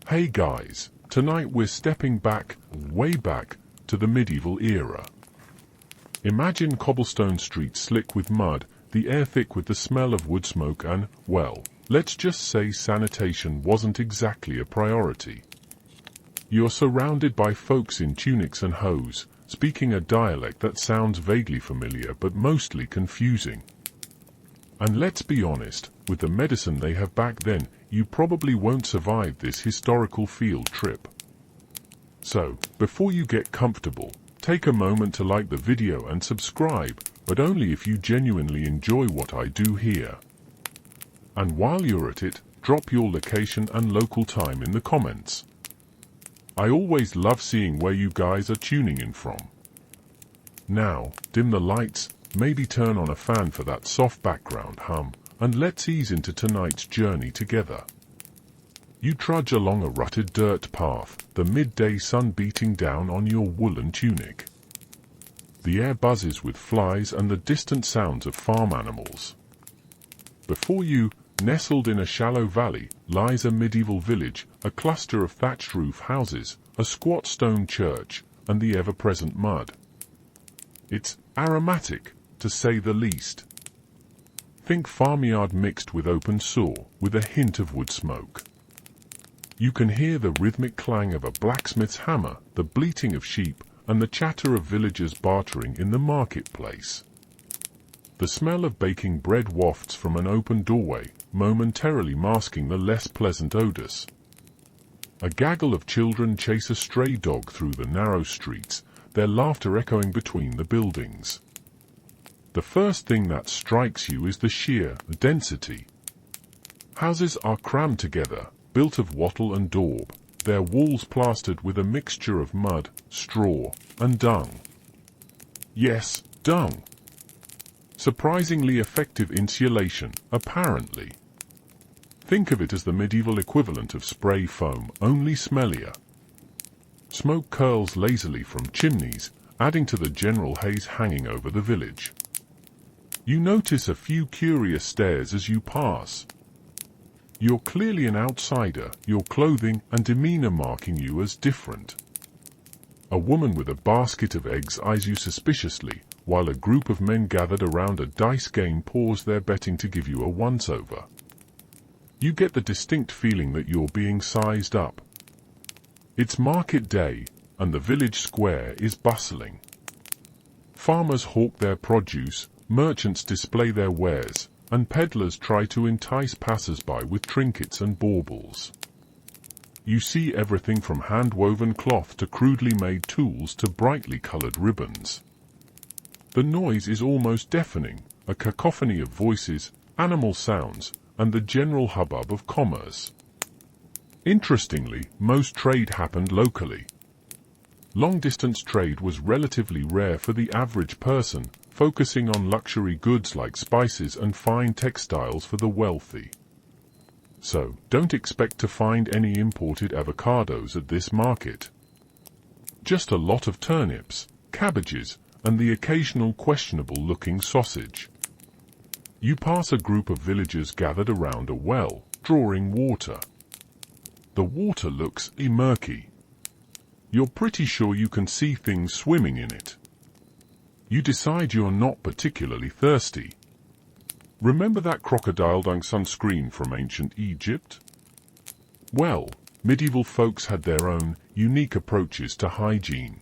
Hey guys, tonight we're stepping back, way back, to the medieval era. Imagine cobblestone streets slick with mud, the air thick with the smell of wood smoke and, well, let's just say sanitation wasn't exactly a priority. You're surrounded by folks in tunics and hose, speaking a dialect that sounds vaguely familiar but mostly confusing. And let's be honest, with the medicine they have back then, you probably won't survive this historical field trip. So, before you get comfortable, take a moment to like the video and subscribe, but only if you genuinely enjoy what I do here. And while you're at it, drop your location and local time in the comments. I always love seeing where you guys are tuning in from. Now, dim the lights, maybe turn on a fan for that soft background hum, and let's ease into tonight's journey together. You trudge along a rutted dirt path, the midday sun beating down on your woolen tunic. The air buzzes with flies and the distant sounds of farm animals. Before you, nestled in a shallow valley, lies a medieval village, a cluster of thatched roof houses, a squat stone church, and the ever-present mud. It's aromatic, to say the least. Think farmyard mixed with open sore, with a hint of wood smoke. You can hear the rhythmic clang of a blacksmith's hammer, the bleating of sheep, and the chatter of villagers bartering in the marketplace. The smell of baking bread wafts from an open doorway, momentarily masking the less pleasant odors. A gaggle of children chase a stray dog through the narrow streets, their laughter echoing between the buildings. The first thing that strikes you is the sheer density. Houses are crammed together, built of wattle and daub, their walls plastered with a mixture of mud, straw, and dung. Yes, dung. Surprisingly effective insulation, apparently. Think of it as the medieval equivalent of spray foam, only smellier. Smoke curls lazily from chimneys, adding to the general haze hanging over the village. You notice a few curious stares as you pass. You're clearly an outsider, your clothing and demeanor marking you as different. A woman with a basket of eggs eyes you suspiciously, while a group of men gathered around a dice game pause their betting to give you a once-over. You get the distinct feeling that you're being sized up. It's market day, and the village square is bustling. Farmers hawk their produce, merchants display their wares, and peddlers try to entice passers-by with trinkets and baubles. You see everything from hand-woven cloth to crudely made tools to brightly colored ribbons. The noise is almost deafening, a cacophony of voices, animal sounds, and the general hubbub of commerce. Interestingly, most trade happened locally. Long-distance trade was relatively rare for the average person, focusing on luxury goods like spices and fine textiles for the wealthy. So, don't expect to find any imported avocados at this market. Just a lot of turnips, cabbages, and the occasional questionable-looking sausage. You pass a group of villagers gathered around a well, drawing water. The water looks murky. You're pretty sure you can see things swimming in it. You decide you're not particularly thirsty. Remember that crocodile dung sunscreen from ancient Egypt? Well, medieval folks had their own, unique approaches to hygiene.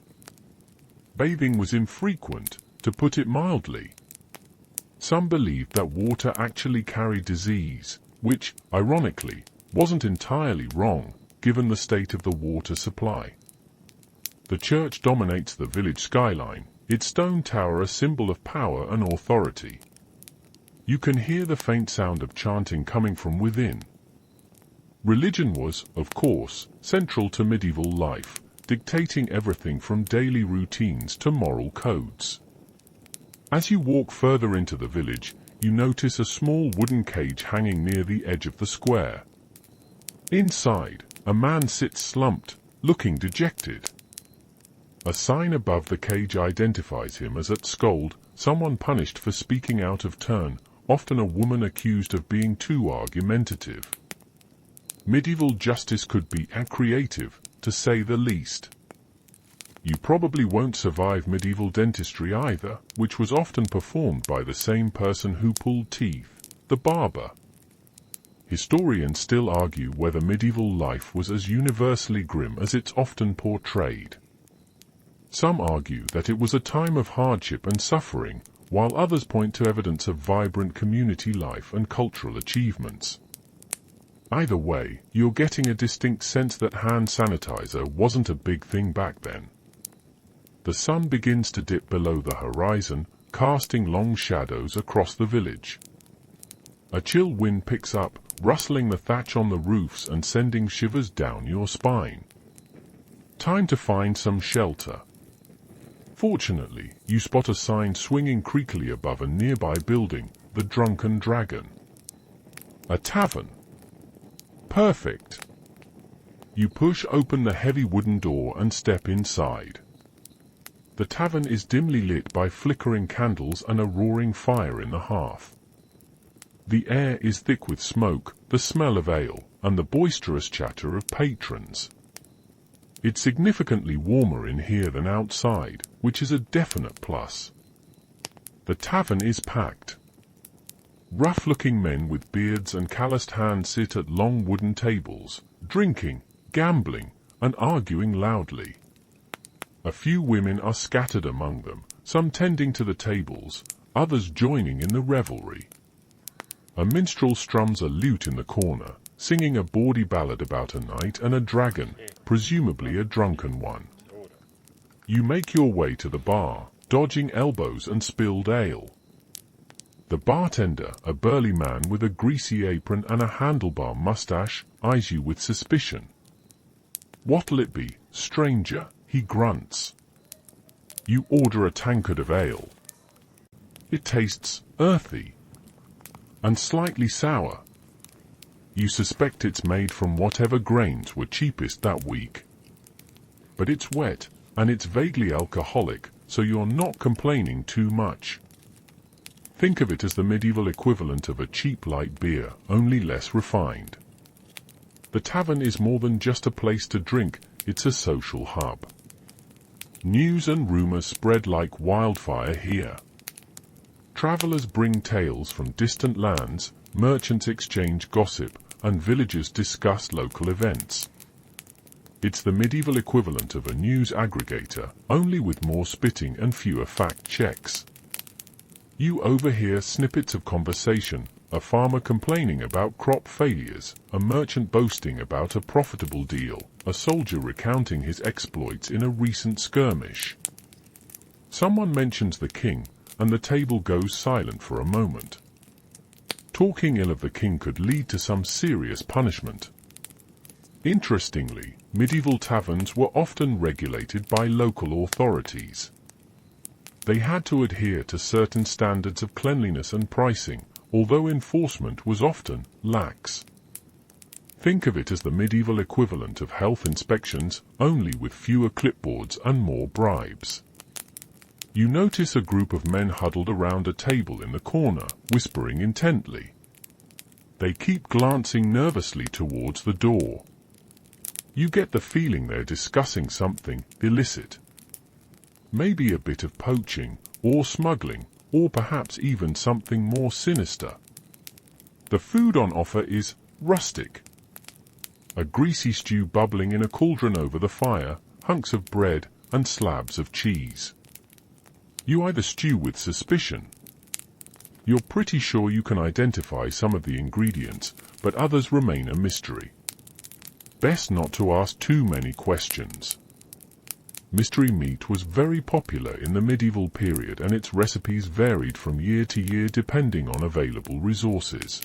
Bathing was infrequent, to put it mildly. Some believed that water actually carried disease, which, ironically, wasn't entirely wrong, given the state of the water supply. The church dominates the village skyline, its stone tower a symbol of power and authority. You can hear the faint sound of chanting coming from within. Religion was, of course, central to medieval life, dictating everything from daily routines to moral codes. As you walk further into the village, you notice a small wooden cage hanging near the edge of the square. Inside, a man sits slumped, looking dejected. A sign above the cage identifies him as at scold, someone punished for speaking out of turn, often a woman accused of being too argumentative. medieval justice could be creative, to say the least. You probably won't survive medieval dentistry either, which was often performed by the same person who pulled teeth, the barber. Historians still argue whether medieval life was as universally grim as it's often portrayed. Some argue that it was a time of hardship and suffering, while others point to evidence of vibrant community life and cultural achievements. Either way, you're getting a distinct sense that hand sanitizer wasn't a big thing back then. The sun begins to dip below the horizon, casting long shadows across the village. A chill wind picks up, rustling the thatch on the roofs and sending shivers down your spine. Time to find some shelter. Fortunately, you spot a sign swinging creakily above a nearby building, the Drunken Dragon. A tavern. Perfect. You push open the heavy wooden door and step inside. The tavern is dimly lit by flickering candles and a roaring fire in the hearth. The air is thick with smoke, the smell of ale, and the boisterous chatter of patrons. It's significantly warmer in here than outside, which is a definite plus. The tavern is packed. Rough-looking men with beards and calloused hands sit at long wooden tables, drinking, gambling, and arguing loudly. A few women are scattered among them, some tending to the tables, others joining in the revelry. A minstrel strums a lute in the corner, singing a bawdy ballad about a knight and a dragon, presumably a drunken one. You make your way to the bar, dodging elbows and spilled ale. The bartender, a burly man with a greasy apron and a handlebar mustache, eyes you with suspicion. "What'll it be, stranger?" he grunts. You order a tankard of ale. It tastes earthy and slightly sour. You suspect it's made from whatever grains were cheapest that week. But it's wet, and it's vaguely alcoholic, so you're not complaining too much. Think of it as the medieval equivalent of a cheap light beer, only less refined. The tavern is more than just a place to drink, it's a social hub. News and rumors spread like wildfire here. Travelers bring tales from distant lands, merchants exchange gossip, and villagers discuss local events. It's the medieval equivalent of a news aggregator, only with more spitting and fewer fact checks. You overhear snippets of conversation, a farmer complaining about crop failures, a merchant boasting about a profitable deal, a soldier recounting his exploits in a recent skirmish. Someone mentions the king, and the table goes silent for a moment. Talking ill of the king could lead to some serious punishment. Interestingly, medieval taverns were often regulated by local authorities. They had to adhere to certain standards of cleanliness and pricing, although enforcement was often lax. Think of it as the medieval equivalent of health inspections, only with fewer clipboards and more bribes. You notice a group of men huddled around a table in the corner, whispering intently. They keep glancing nervously towards the door. You get the feeling they're discussing something illicit. Maybe a bit of poaching, or smuggling, or perhaps even something more sinister. The food on offer is rustic. A greasy stew bubbling in a cauldron over the fire, hunks of bread, and slabs of cheese. You either stew with suspicion. You're pretty sure you can identify some of the ingredients, but others remain a mystery. Best not to ask too many questions. Mystery meat was very popular in the medieval period, and its recipes varied from year to year depending on available resources.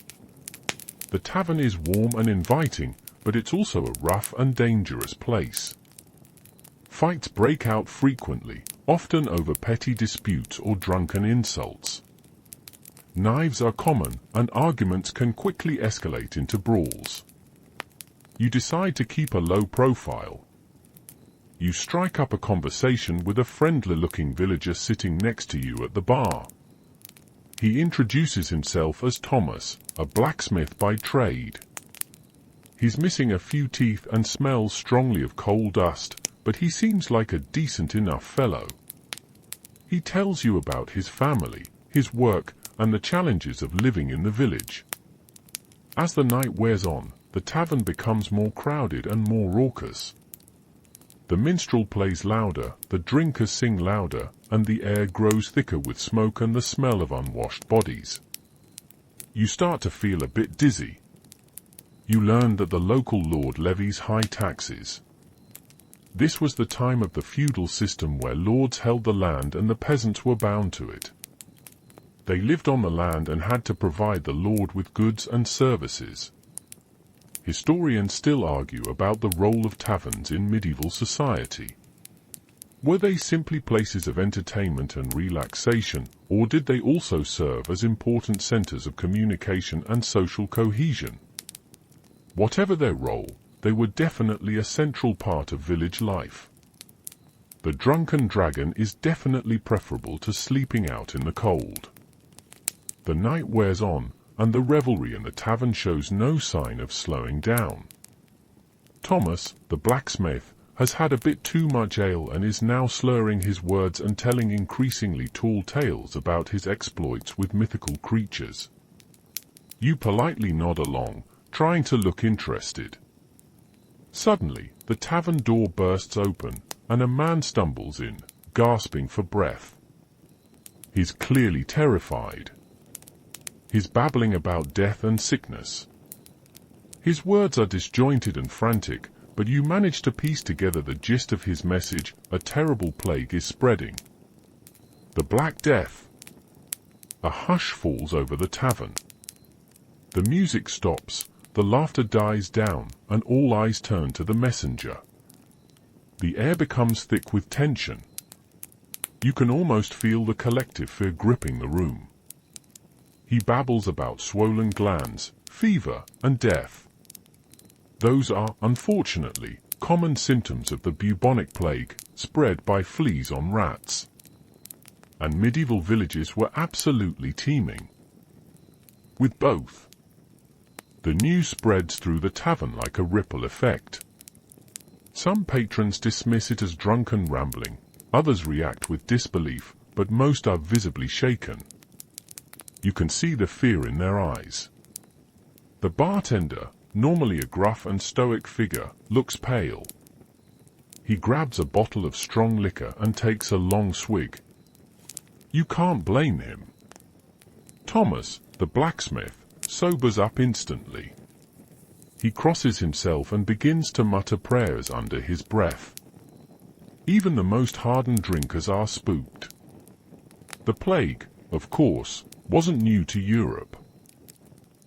The tavern is warm and inviting, but it's also a rough and dangerous place. Fights break out frequently, often over petty disputes or drunken insults. Knives are common, and arguments can quickly escalate into brawls. You decide to keep a low profile. You strike up a conversation with a friendly-looking villager sitting next to you at the bar. He introduces himself as Thomas, a blacksmith by trade. He's missing a few teeth and smells strongly of coal dust, but he seems like a decent enough fellow. He tells you about his family, his work, and the challenges of living in the village. As the night wears on, the tavern becomes more crowded and more raucous. The minstrel plays louder, the drinkers sing louder, and the air grows thicker with smoke and the smell of unwashed bodies. You start to feel a bit dizzy. You learn that the local lord levies high taxes. This was the time of the feudal system where lords held the land and the peasants were bound to it. They lived on the land and had to provide the lord with goods and services. Historians still argue about the role of taverns in medieval society. Were they simply places of entertainment and relaxation, or did they also serve as important centers of communication and social cohesion? Whatever their role, they were definitely a central part of village life. The drunken dragon is definitely preferable to sleeping out in the cold. The night wears on, and the revelry in the tavern shows no sign of slowing down. Thomas, the blacksmith, has had a bit too much ale and is now slurring his words and telling increasingly tall tales about his exploits with mythical creatures. You politely nod along, trying to look interested. Suddenly, the tavern door bursts open, and a man stumbles in, gasping for breath. He's clearly terrified. He's babbling about death and sickness. His words are disjointed and frantic, but you manage to piece together the gist of his message: a terrible plague is spreading. The Black Death. A hush falls over the tavern. The music stops, the laughter dies down, and all eyes turn to the messenger. The air becomes thick with tension. You can almost feel the collective fear gripping the room. He babbles about swollen glands, fever, and death. Those are, unfortunately, common symptoms of the bubonic plague, spread by fleas on rats. And medieval villages were absolutely teeming with both. The news spreads through the tavern like a ripple effect. Some patrons dismiss it as drunken rambling, others react with disbelief, but most are visibly shaken. You can see the fear in their eyes. The bartender, normally a gruff and stoic figure, looks pale. He grabs a bottle of strong liquor and takes a long swig. You can't blame him. Thomas, the blacksmith, sobers up instantly. He crosses himself and begins to mutter prayers under his breath. Even the most hardened drinkers are spooked. The plague, of course, wasn't new to Europe.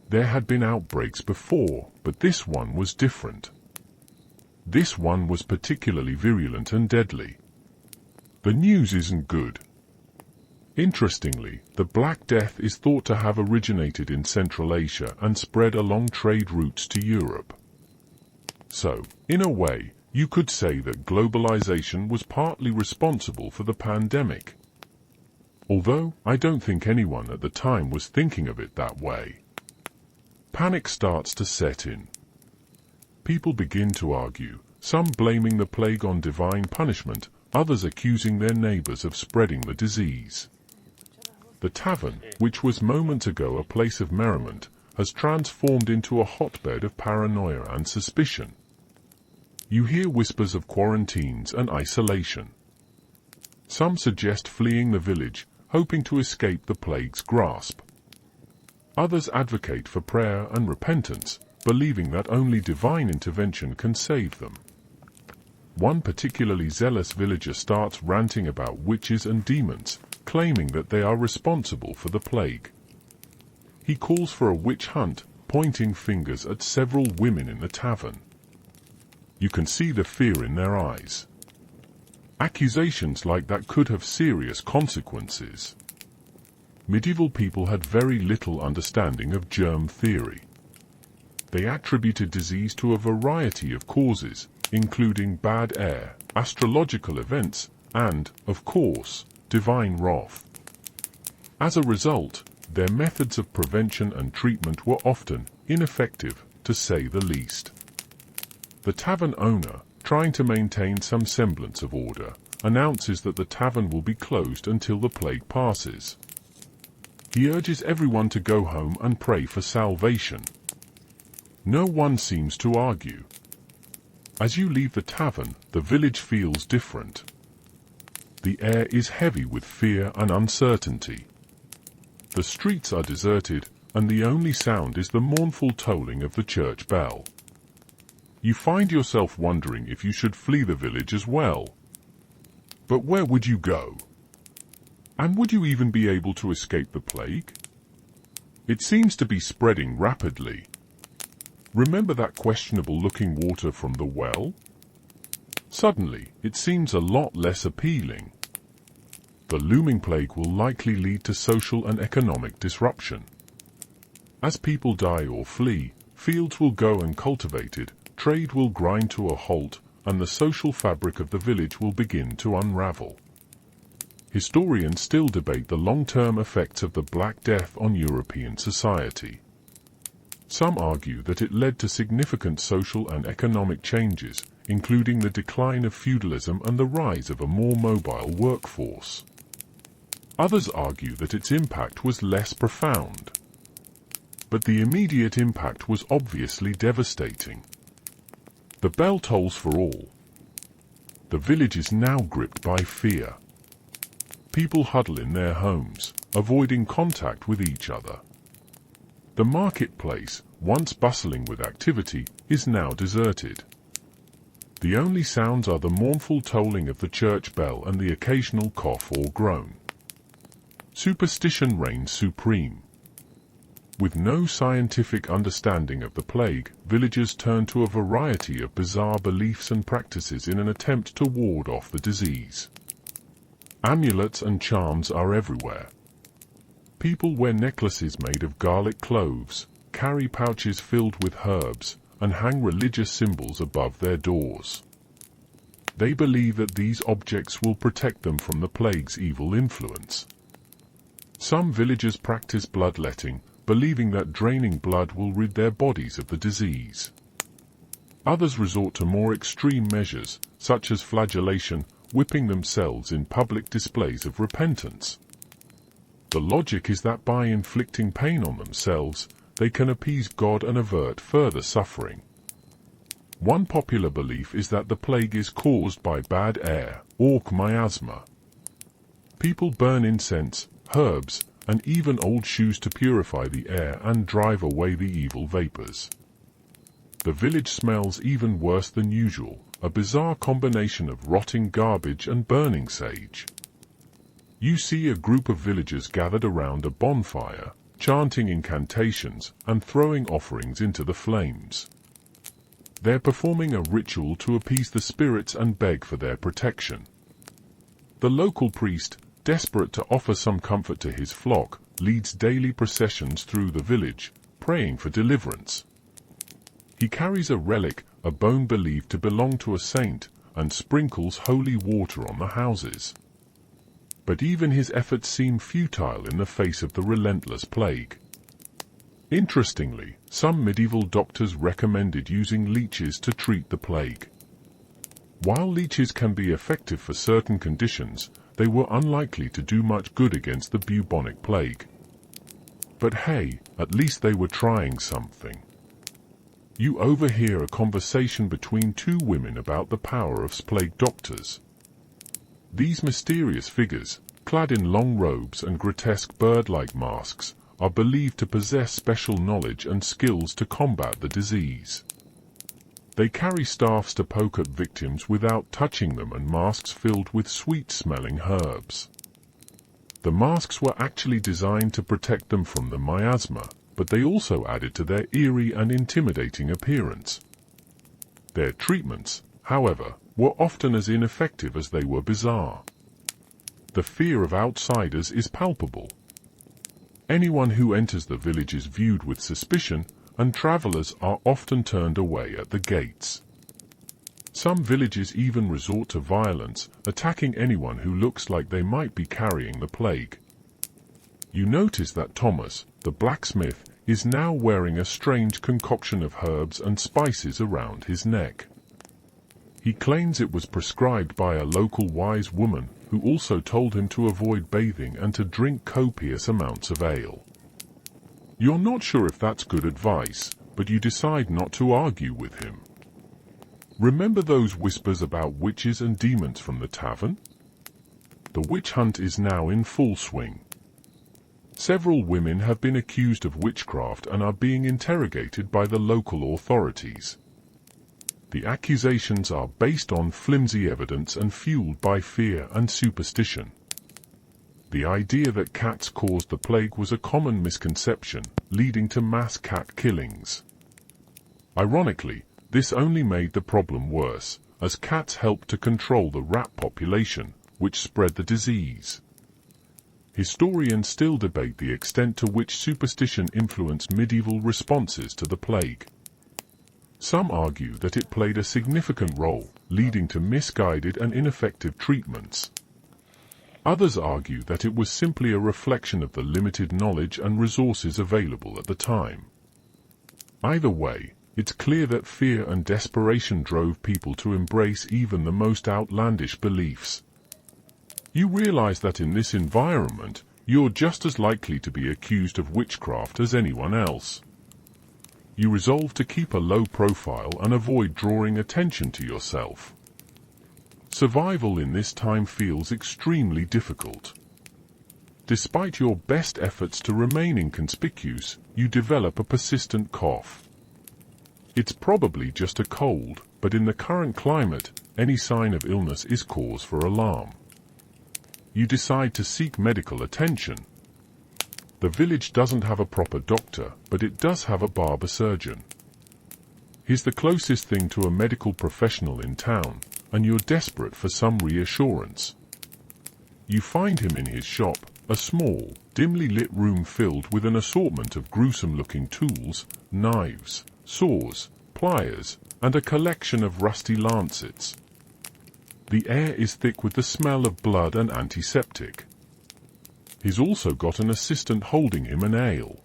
There had been outbreaks before, but this one was different. This one was particularly virulent and deadly. The news isn't good. Interestingly, the Black Death is thought to have originated in Central Asia and spread along trade routes to Europe. So, in a way, you could say that globalization was partly responsible for the pandemic. Although, I don't think anyone at the time was thinking of it that way. Panic starts to set in. People begin to argue, some blaming the plague on divine punishment, others accusing their neighbors of spreading the disease. The tavern, which was moments ago a place of merriment, has transformed into a hotbed of paranoia and suspicion. You hear whispers of quarantines and isolation. Some suggest fleeing the village, hoping to escape the plague's grasp. Others advocate for prayer and repentance, believing that only divine intervention can save them. One particularly zealous villager starts ranting about witches and demons, claiming that they are responsible for the plague. He calls for a witch hunt, pointing fingers at several women in the tavern. You can see the fear in their eyes. Accusations like that could have serious consequences. Medieval people had very little understanding of germ theory. They attributed disease to a variety of causes, including bad air, astrological events, and, of course, divine wrath. As a result, their methods of prevention and treatment were often ineffective, to say the least. The tavern owner, trying to maintain some semblance of order, announces that the tavern will be closed until the plague passes. He urges everyone to go home and pray for salvation. No one seems to argue. As you leave the tavern, the village feels different. The air is heavy with fear and uncertainty. The streets are deserted, and the only sound is the mournful tolling of the church bell. You find yourself wondering if you should flee the village as well. But where would you go? And would you even be able to escape the plague? It seems to be spreading rapidly. Remember that questionable-looking water from the well? Suddenly, it seems a lot less appealing. The looming plague will likely lead to social and economic disruption. As people die or flee, fields will go uncultivated, trade will grind to a halt, and the social fabric of the village will begin to unravel. Historians still debate the long-term effects of the Black Death on European society. Some argue that it led to significant social and economic changes, including the decline of feudalism and the rise of a more mobile workforce. Others argue that its impact was less profound. But the immediate impact was obviously devastating. The bell tolls for all. The village is now gripped by fear. People huddle in their homes, avoiding contact with each other. The marketplace, once bustling with activity, is now deserted. The only sounds are the mournful tolling of the church bell and the occasional cough or groan. Superstition reigns supreme. With no scientific understanding of the plague, villagers turn to a variety of bizarre beliefs and practices in an attempt to ward off the disease. Amulets and charms are everywhere. People wear necklaces made of garlic cloves, carry pouches filled with herbs, and hang religious symbols above their doors. They believe that these objects will protect them from the plague's evil influence. Some villagers practice bloodletting, believing that draining blood will rid their bodies of the disease. Others resort to more extreme measures, such as flagellation, whipping themselves in public displays of repentance. The logic is that by inflicting pain on themselves, they can appease God and avert further suffering. One popular belief is that the plague is caused by bad air, or miasma. People burn incense, herbs, and even old shoes to purify the air and drive away the evil vapors. The village smells even worse than usual, a bizarre combination of rotting garbage and burning sage. You see a group of villagers gathered around a bonfire, chanting incantations and throwing offerings into the flames. They're performing a ritual to appease the spirits and beg for their protection. The local priest, desperate to offer some comfort to his flock, leads daily processions through the village, praying for deliverance. He carries a relic, a bone believed to belong to a saint, and sprinkles holy water on the houses. But even his efforts seem futile in the face of the relentless plague. Interestingly, some medieval doctors recommended using leeches to treat the plague. While leeches can be effective for certain conditions, they were unlikely to do much good against the bubonic plague. But hey, at least they were trying something. You overhear a conversation between two women about the power of plague doctors. These mysterious figures, clad in long robes and grotesque bird-like masks, are believed to possess special knowledge and skills to combat the disease. They carry staffs to poke at victims without touching them and masks filled with sweet-smelling herbs. The masks were actually designed to protect them from the miasma, but they also added to their eerie and intimidating appearance. Their treatments, however, were often as ineffective as they were bizarre. The fear of outsiders is palpable. Anyone who enters the village is viewed with suspicion, and travelers are often turned away at the gates. Some villages even resort to violence, attacking anyone who looks like they might be carrying the plague. You notice that Thomas, the blacksmith, is now wearing a strange concoction of herbs and spices around his neck. He claims it was prescribed by a local wise woman who also told him to avoid bathing and to drink copious amounts of ale. You're not sure if that's good advice, but you decide not to argue with him. Remember those whispers about witches and demons from the tavern? The witch hunt is now in full swing. Several women have been accused of witchcraft and are being interrogated by the local authorities. The accusations are based on flimsy evidence and fueled by fear and superstition. The idea that cats caused the plague was a common misconception, leading to mass cat killings. Ironically, this only made the problem worse, as cats helped to control the rat population, which spread the disease. Historians still debate the extent to which superstition influenced medieval responses to the plague. Some argue that it played a significant role, leading to misguided and ineffective treatments. Others argue that it was simply a reflection of the limited knowledge and resources available at the time. Either way, it's clear that fear and desperation drove people to embrace even the most outlandish beliefs. You realize that in this environment, you're just as likely to be accused of witchcraft as anyone else. You resolve to keep a low profile and avoid drawing attention to yourself. Survival in this time feels extremely difficult. Despite your best efforts to remain inconspicuous, you develop a persistent cough. It's probably just a cold, but in the current climate, any sign of illness is cause for alarm. You decide to seek medical attention. The village doesn't have a proper doctor, but it does have a barber surgeon. He's the closest thing to a medical professional in town, and you're desperate for some reassurance. You find him in his shop, a small, dimly lit room filled with an assortment of gruesome-looking tools, knives, saws, pliers, and a collection of rusty lancets. The air is thick with the smell of blood and antiseptic. He's also got an assistant holding him an ale.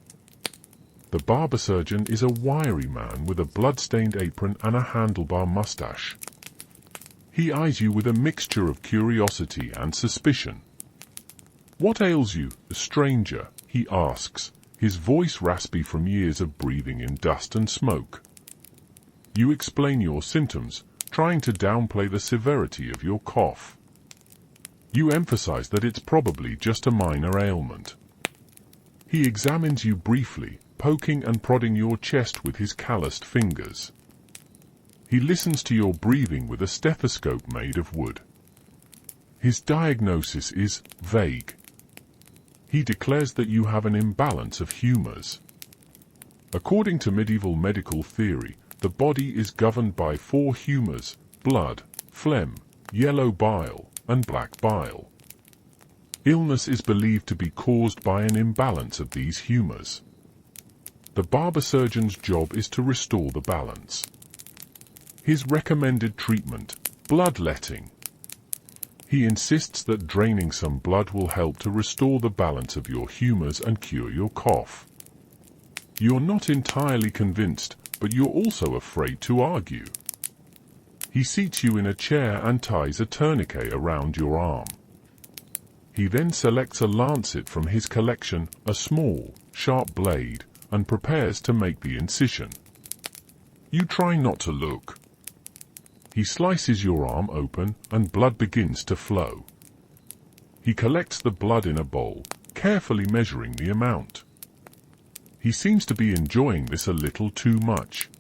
The barber surgeon is a wiry man with a blood-stained apron and a handlebar mustache. He eyes you with a mixture of curiosity and suspicion. "What ails you, stranger?" he asks, his voice raspy from years of breathing in dust and smoke. You explain your symptoms, trying to downplay the severity of your cough. You emphasize that it's probably just a minor ailment. He examines you briefly, poking and prodding your chest with his calloused fingers. He listens to your breathing with a stethoscope made of wood. His diagnosis is vague. He declares that you have an imbalance of humors. According to medieval medical theory, the body is governed by 4 humors: blood, phlegm, yellow bile, and black bile. Illness is believed to be caused by an imbalance of these humors. The barber surgeon's job is to restore the balance. His recommended treatment: bloodletting. He insists that draining some blood will help to restore the balance of your humors and cure your cough. You're not entirely convinced, but you're also afraid to argue. He seats you in a chair and ties a tourniquet around your arm. He then selects a lancet from his collection, a small, sharp blade, and prepares to make the incision. You try not to look. He slices your arm open, and blood begins to flow. He collects the blood in a bowl, carefully measuring the amount. He seems to be enjoying this a little too much.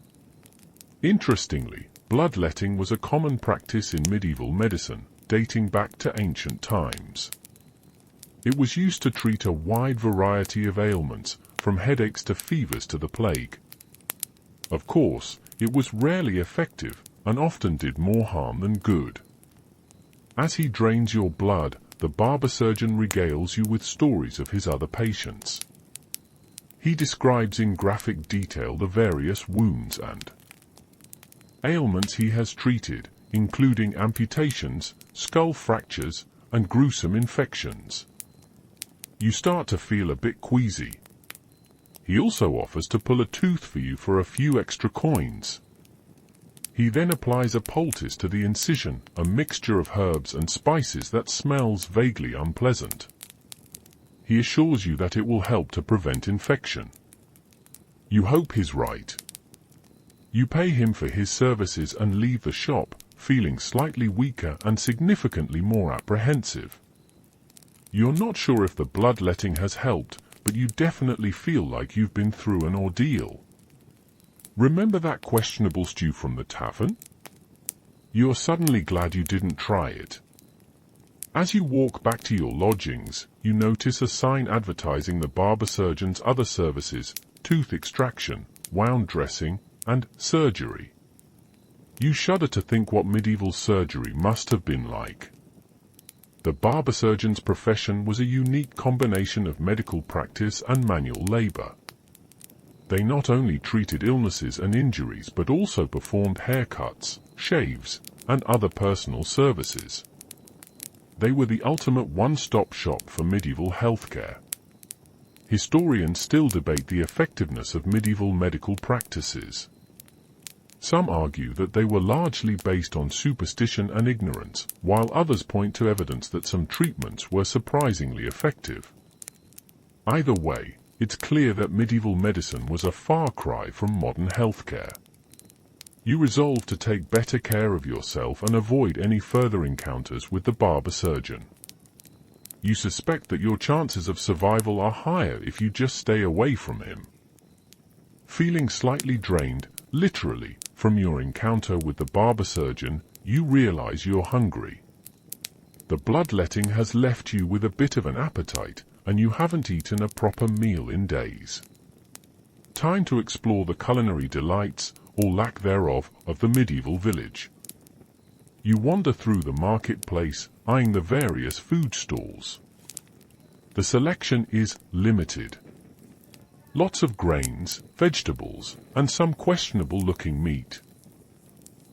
Interestingly, bloodletting was a common practice in medieval medicine, dating back to ancient times. It was used to treat a wide variety of ailments, from headaches to fevers to the plague. Of course, it was rarely effective, and often did more harm than good. As he drains your blood, the barber surgeon regales you with stories of his other patients. He describes in graphic detail the various wounds and ailments he has treated, including amputations, skull fractures, and gruesome infections. You start to feel a bit queasy. He also offers to pull a tooth for you for a few extra coins. He then applies a poultice to the incision, a mixture of herbs and spices that smells vaguely unpleasant. He assures you that it will help to prevent infection. You hope he's right. You pay him for his services and leave the shop, feeling slightly weaker and significantly more apprehensive. You're not sure if the bloodletting has helped, but you definitely feel like you've been through an ordeal. Remember that questionable stew from the tavern? You're suddenly glad you didn't try it. As you walk back to your lodgings, you notice a sign advertising the barber surgeon's other services: tooth extraction, wound dressing, and surgery. You shudder to think what medieval surgery must have been like. The barber surgeon's profession was a unique combination of medical practice and manual labor. They not only treated illnesses and injuries but also performed haircuts, shaves, and other personal services. They were the ultimate one-stop shop for medieval healthcare. Historians still debate the effectiveness of medieval medical practices. Some argue that they were largely based on superstition and ignorance, while others point to evidence that some treatments were surprisingly effective. Either way, it's clear that medieval medicine was a far cry from modern healthcare. You resolve to take better care of yourself and avoid any further encounters with the barber surgeon. You suspect that your chances of survival are higher if you just stay away from him. Feeling slightly drained, literally, from your encounter with the barber surgeon, you realize you're hungry. The bloodletting has left you with a bit of an appetite, and you haven't eaten a proper meal in days. Time to explore the culinary delights, or lack thereof, of the medieval village. You wander through the marketplace, eyeing the various food stalls. The selection is limited. Lots of grains, vegetables, and some questionable-looking meat.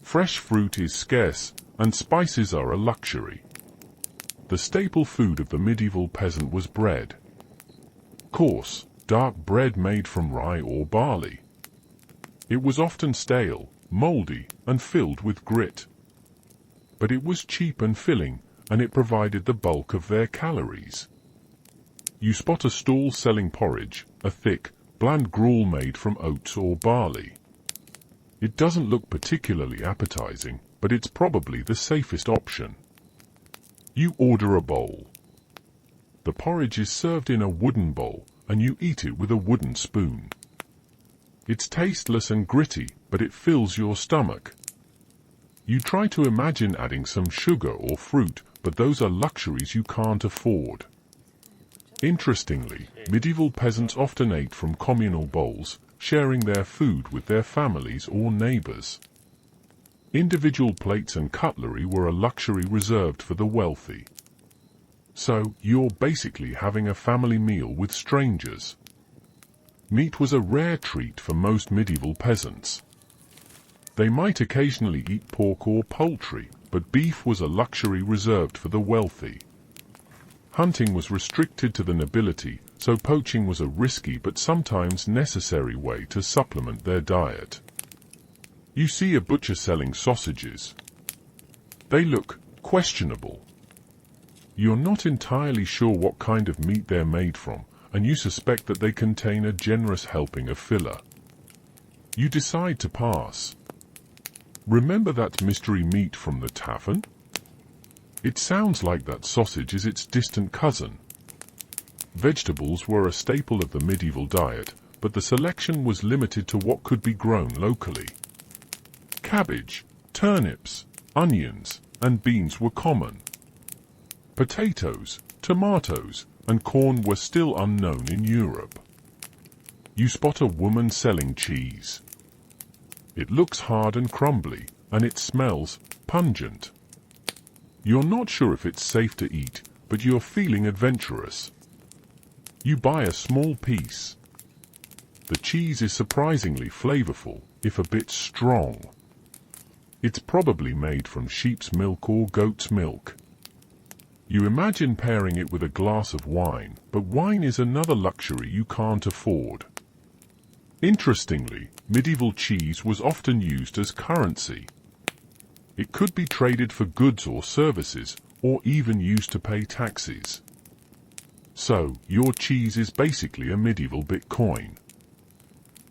Fresh fruit is scarce, and spices are a luxury. The staple food of the medieval peasant was bread. Coarse, dark bread made from rye or barley. It was often stale, moldy, and filled with grit. But it was cheap and filling, and it provided the bulk of their calories. You spot a stall selling porridge, a thick, bland gruel made from oats or barley. It doesn't look particularly appetizing, but it's probably the safest option. You order a bowl. The porridge is served in a wooden bowl, and you eat it with a wooden spoon. It's tasteless and gritty, but it fills your stomach. You try to imagine adding some sugar or fruit, but those are luxuries you can't afford. Interestingly, medieval peasants often ate from communal bowls, sharing their food with their families or neighbors. Individual plates and cutlery were a luxury reserved for the wealthy. So, you're basically having a family meal with strangers. Meat was a rare treat for most medieval peasants. They might occasionally eat pork or poultry, but beef was a luxury reserved for the wealthy. Hunting was restricted to the nobility, so poaching was a risky but sometimes necessary way to supplement their diet. You see a butcher selling sausages. They look questionable. You're not entirely sure what kind of meat they're made from, and you suspect that they contain a generous helping of filler. You decide to pass. Remember that mystery meat from the tavern? It sounds like that sausage is its distant cousin. Vegetables were a staple of the medieval diet, but the selection was limited to what could be grown locally. Cabbage, turnips, onions, and beans were common. Potatoes, tomatoes, and corn were still unknown in Europe. You spot a woman selling cheese. It looks hard and crumbly, and it smells pungent. You're not sure if it's safe to eat, but you're feeling adventurous. You buy a small piece. The cheese is surprisingly flavorful, if a bit strong. It's probably made from sheep's milk or goat's milk. You imagine pairing it with a glass of wine, but wine is another luxury you can't afford. Interestingly, medieval cheese was often used as currency. It could be traded for goods or services, or even used to pay taxes. So, your cheese is basically a medieval Bitcoin.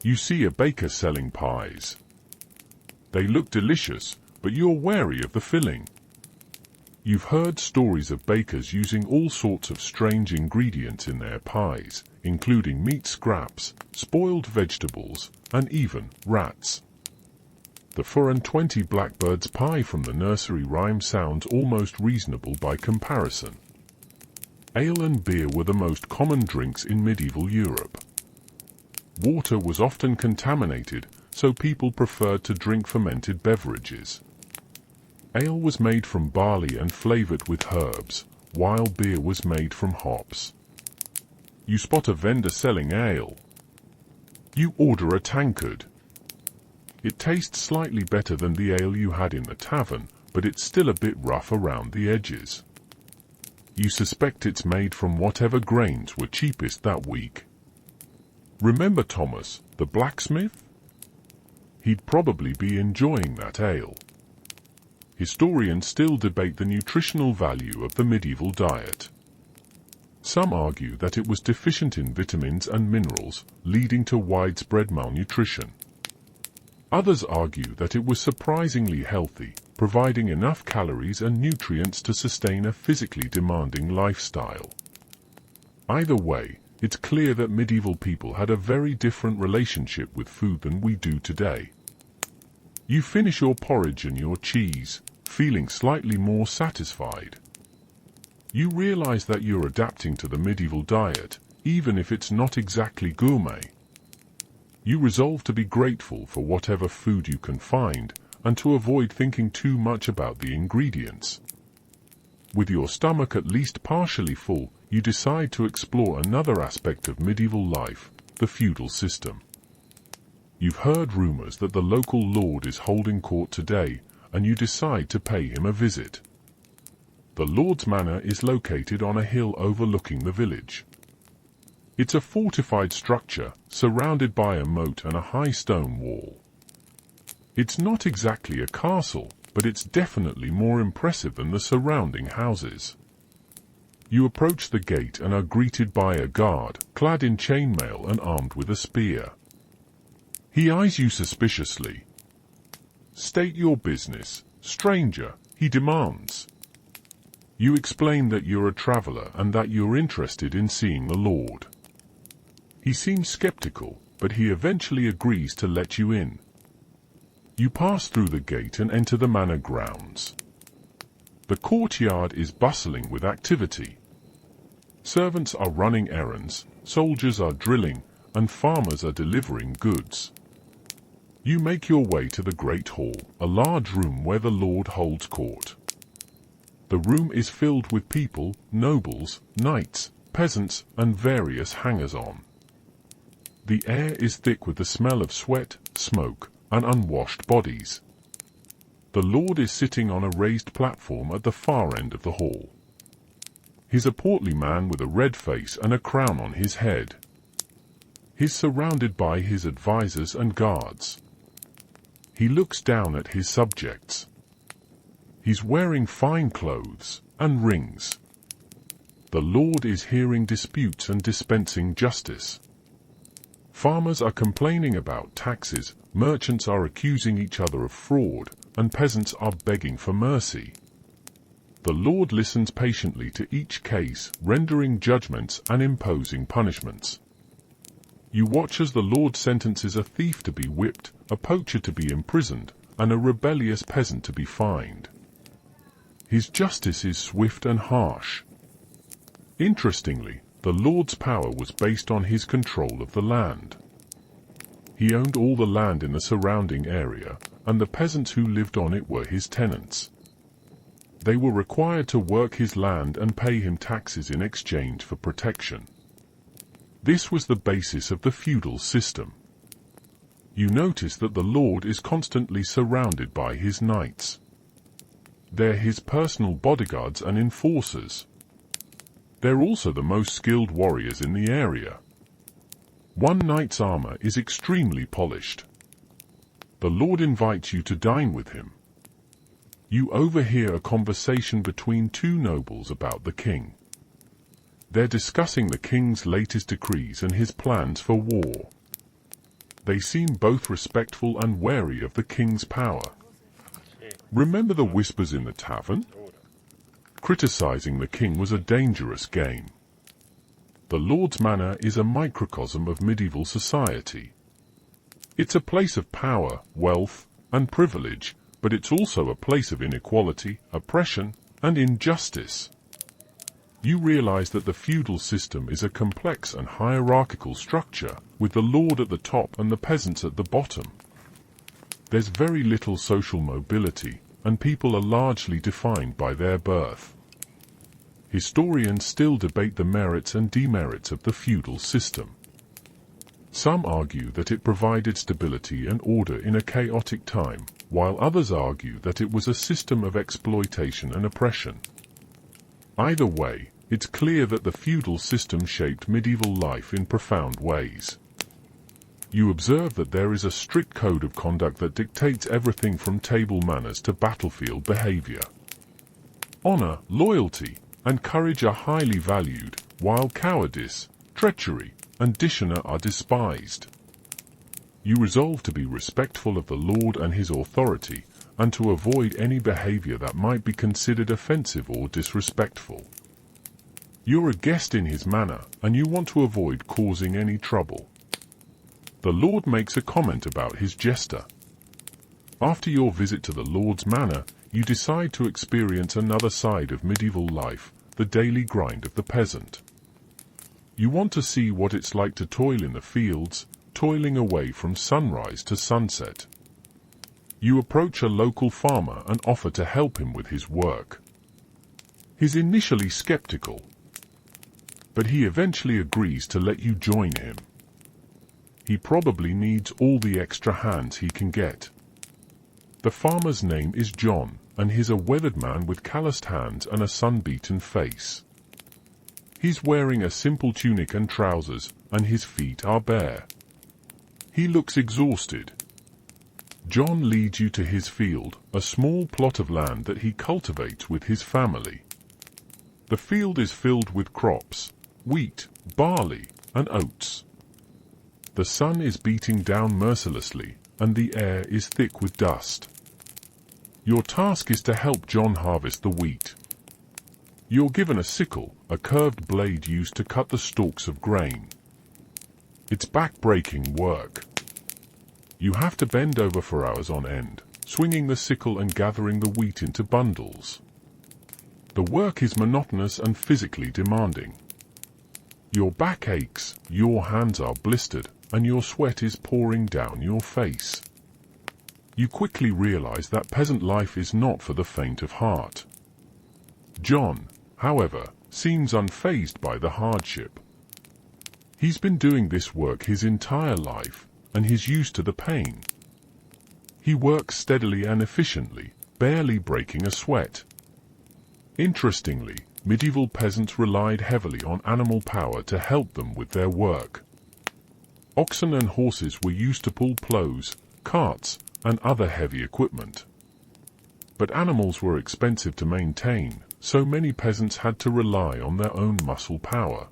You see a baker selling pies. They look delicious, but you're wary of the filling. You've heard stories of bakers using all sorts of strange ingredients in their pies, including meat scraps, spoiled vegetables, and even rats. The 4 and 20 blackbird's pie from the nursery rhyme sounds almost reasonable by comparison. Ale and beer were the most common drinks in medieval Europe. Water was often contaminated, so people preferred to drink fermented beverages. Ale was made from barley and flavored with herbs, while beer was made from hops. You spot a vendor selling ale. You order a tankard. It tastes slightly better than the ale you had in the tavern, but it's still a bit rough around the edges. You suspect it's made from whatever grains were cheapest that week. Remember Thomas, the blacksmith? He'd probably be enjoying that ale. Historians still debate the nutritional value of the medieval diet. Some argue that it was deficient in vitamins and minerals, leading to widespread malnutrition. Others argue that it was surprisingly healthy, providing enough calories and nutrients to sustain a physically demanding lifestyle. Either way, it's clear that medieval people had a very different relationship with food than we do today. You finish your porridge and your cheese, feeling slightly more satisfied. You realize that you're adapting to the medieval diet, even if it's not exactly gourmet. You resolve to be grateful for whatever food you can find, and to avoid thinking too much about the ingredients. With your stomach at least partially full, you decide to explore another aspect of medieval life, the feudal system. You've heard rumors that the local lord is holding court today, and you decide to pay him a visit. The lord's manor is located on a hill overlooking the village. It's a fortified structure, surrounded by a moat and a high stone wall. It's not exactly a castle, but it's definitely more impressive than the surrounding houses. You approach the gate and are greeted by a guard, clad in chainmail and armed with a spear. He eyes you suspiciously. "State your business, stranger," he demands. You explain that you're a traveler and that you're interested in seeing the Lord. He seems skeptical, but he eventually agrees to let you in. You pass through the gate and enter the manor grounds. The courtyard is bustling with activity. Servants are running errands, soldiers are drilling, and farmers are delivering goods. You make your way to the Great Hall, a large room where the Lord holds court. The room is filled with people, nobles, knights, peasants, and various hangers-on. The air is thick with the smell of sweat, smoke, and unwashed bodies. The Lord is sitting on a raised platform at the far end of the hall. He's a portly man with a red face and a crown on his head. He's surrounded by his advisors and guards. He looks down at his subjects. He's wearing fine clothes and rings. The Lord is hearing disputes and dispensing justice. Farmers are complaining about taxes, merchants are accusing each other of fraud, and peasants are begging for mercy. The Lord listens patiently to each case, rendering judgments and imposing punishments. You watch as the Lord sentences a thief to be whipped, a poacher to be imprisoned, and a rebellious peasant to be fined. His justice is swift and harsh. Interestingly, the Lord's power was based on his control of the land. He owned all the land in the surrounding area, and the peasants who lived on it were his tenants. They were required to work his land and pay him taxes in exchange for protection. This was the basis of the feudal system. You notice that the Lord is constantly surrounded by his knights. They're his personal bodyguards and enforcers. They're also the most skilled warriors in the area. One knight's armor is extremely polished. The Lord invites you to dine with him. You overhear a conversation between two nobles about the king. They're discussing the king's latest decrees and his plans for war. They seem both respectful and wary of the king's power. Remember the whispers in the tavern? Criticizing the king was a dangerous game. The Lord's Manor is a microcosm of medieval society. It's a place of power, wealth, and privilege, but it's also a place of inequality, oppression, and injustice. You realize that the feudal system is a complex and hierarchical structure, with the lord at the top and the peasants at the bottom. There's very little social mobility, and people are largely defined by their birth. Historians still debate the merits and demerits of the feudal system. Some argue that it provided stability and order in a chaotic time, while others argue that it was a system of exploitation and oppression. Either way, it's clear that the feudal system shaped medieval life in profound ways. You observe that there is a strict code of conduct that dictates everything from table manners to battlefield behavior. Honor, loyalty, and courage are highly valued, while cowardice, treachery, and dishonor are despised. You resolve to be respectful of the Lord and his authority, and to avoid any behavior that might be considered offensive or disrespectful. You're a guest in his manor, and you want to avoid causing any trouble. The Lord makes a comment about his jester. After your visit to the Lord's Manor, you decide to experience another side of medieval life, the daily grind of the peasant. You want to see what it's like to toil in the fields, toiling away from sunrise to sunset. You approach a local farmer and offer to help him with his work. He's initially skeptical, but he eventually agrees to let you join him. He probably needs all the extra hands he can get. The farmer's name is John, and he's a weathered man with calloused hands and a sun-beaten face. He's wearing a simple tunic and trousers, and his feet are bare. He looks exhausted. John leads you to his field, a small plot of land that he cultivates with his family. The field is filled with crops, wheat, barley, and oats. The sun is beating down mercilessly, and the air is thick with dust. Your task is to help John harvest the wheat. You're given a sickle, a curved blade used to cut the stalks of grain. It's back-breaking work. You have to bend over for hours on end, swinging the sickle and gathering the wheat into bundles. The work is monotonous and physically demanding. Your back aches, your hands are blistered, and your sweat is pouring down your face. You quickly realize that peasant life is not for the faint of heart. John, however, seems unfazed by the hardship. He's been doing this work his entire life, and he's used to the pain. He works steadily and efficiently, barely breaking a sweat. Interestingly, medieval peasants relied heavily on animal power to help them with their work. Oxen and horses were used to pull plows, carts, and other heavy equipment. But animals were expensive to maintain, so many peasants had to rely on their own muscle power.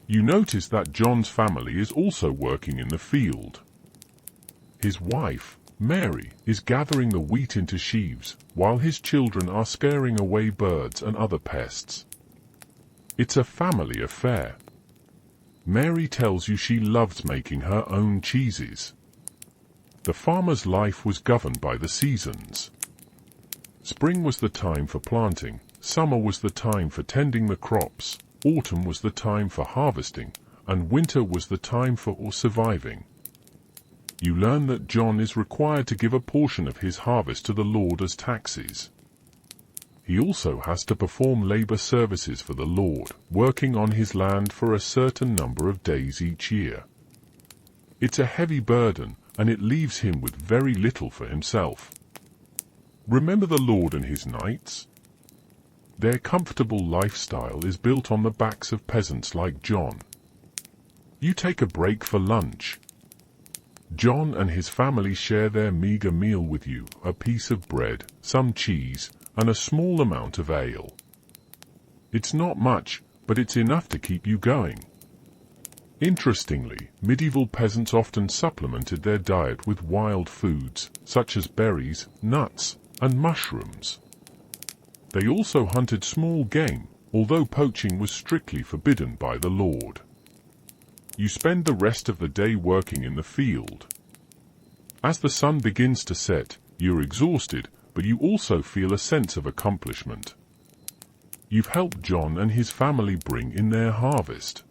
You notice that John's family is also working in the field. His wife, Mary, is gathering the wheat into sheaves, while his children are scaring away birds and other pests. It's a family affair. Mary tells you she loves making her own cheeses. The farmer's life was governed by the seasons. Spring was the time for planting, summer was the time for tending the crops, autumn was the time for harvesting, and winter was the time for surviving. You learn that John is required to give a portion of his harvest to the Lord as taxes. He also has to perform labor services for the Lord, working on his land for a certain number of days each year. It's a heavy burden, and it leaves him with very little for himself. Remember the Lord and his knights? Their comfortable lifestyle is built on the backs of peasants like John. You take a break for lunch. John and his family share their meager meal with you, a piece of bread, some cheese, and a small amount of ale. It's not much, but it's enough to keep you going. Interestingly, medieval peasants often supplemented their diet with wild foods, such as berries, nuts, and mushrooms. They also hunted small game, although poaching was strictly forbidden by the Lord. You spend the rest of the day working in the field. As the sun begins to set, you're exhausted, but you also feel a sense of accomplishment. You've helped John and his family bring in their harvest.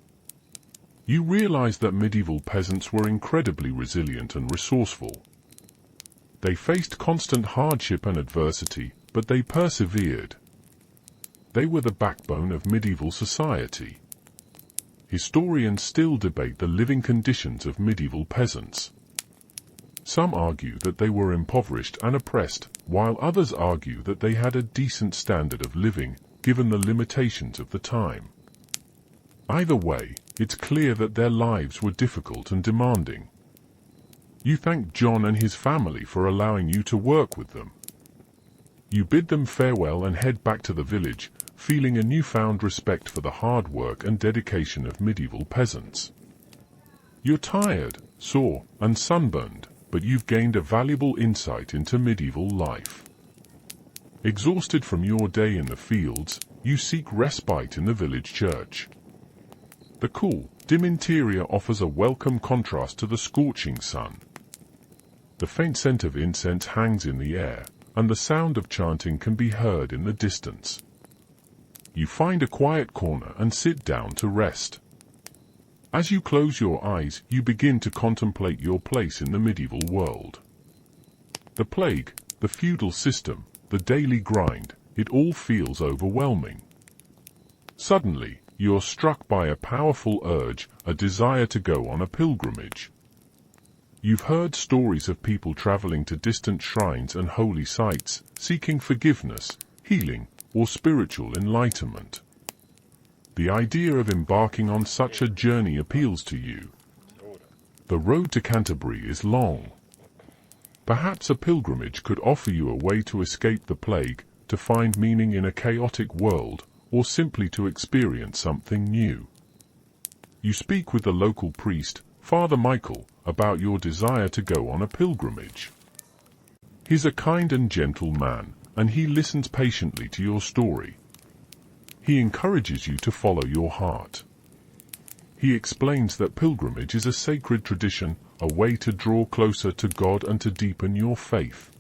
You realize that medieval peasants were incredibly resilient and resourceful. They faced constant hardship and adversity, but they persevered. They were the backbone of medieval society. Historians still debate the living conditions of medieval peasants. Some argue that they were impoverished and oppressed, while others argue that they had a decent standard of living, given the limitations of the time. Either way, it's clear that their lives were difficult and demanding. You thank John and his family for allowing you to work with them. You bid them farewell and head back to the village, feeling a newfound respect for the hard work and dedication of medieval peasants. You're tired, sore, and sunburned, but you've gained a valuable insight into medieval life. Exhausted from your day in the fields, you seek respite in the village church. The cool, dim interior offers a welcome contrast to the scorching sun. The faint scent of incense hangs in the air, and the sound of chanting can be heard in the distance. You find a quiet corner and sit down to rest. As you close your eyes, you begin to contemplate your place in the medieval world. The plague, the feudal system, the daily grind, it all feels overwhelming. Suddenly, you're struck by a powerful urge, a desire to go on a pilgrimage. You've heard stories of people traveling to distant shrines and holy sites, seeking forgiveness, healing, or spiritual enlightenment. The idea of embarking on such a journey appeals to you. The road to Canterbury is long. Perhaps a pilgrimage could offer you a way to escape the plague, to find meaning in a chaotic world, or simply to experience something new. You speak with the local priest, Father Michael, about your desire to go on a pilgrimage. He's a kind and gentle man, and he listens patiently to your story. He encourages you to follow your heart. He explains that pilgrimage is a sacred tradition, a way to draw closer to God and to deepen your faith.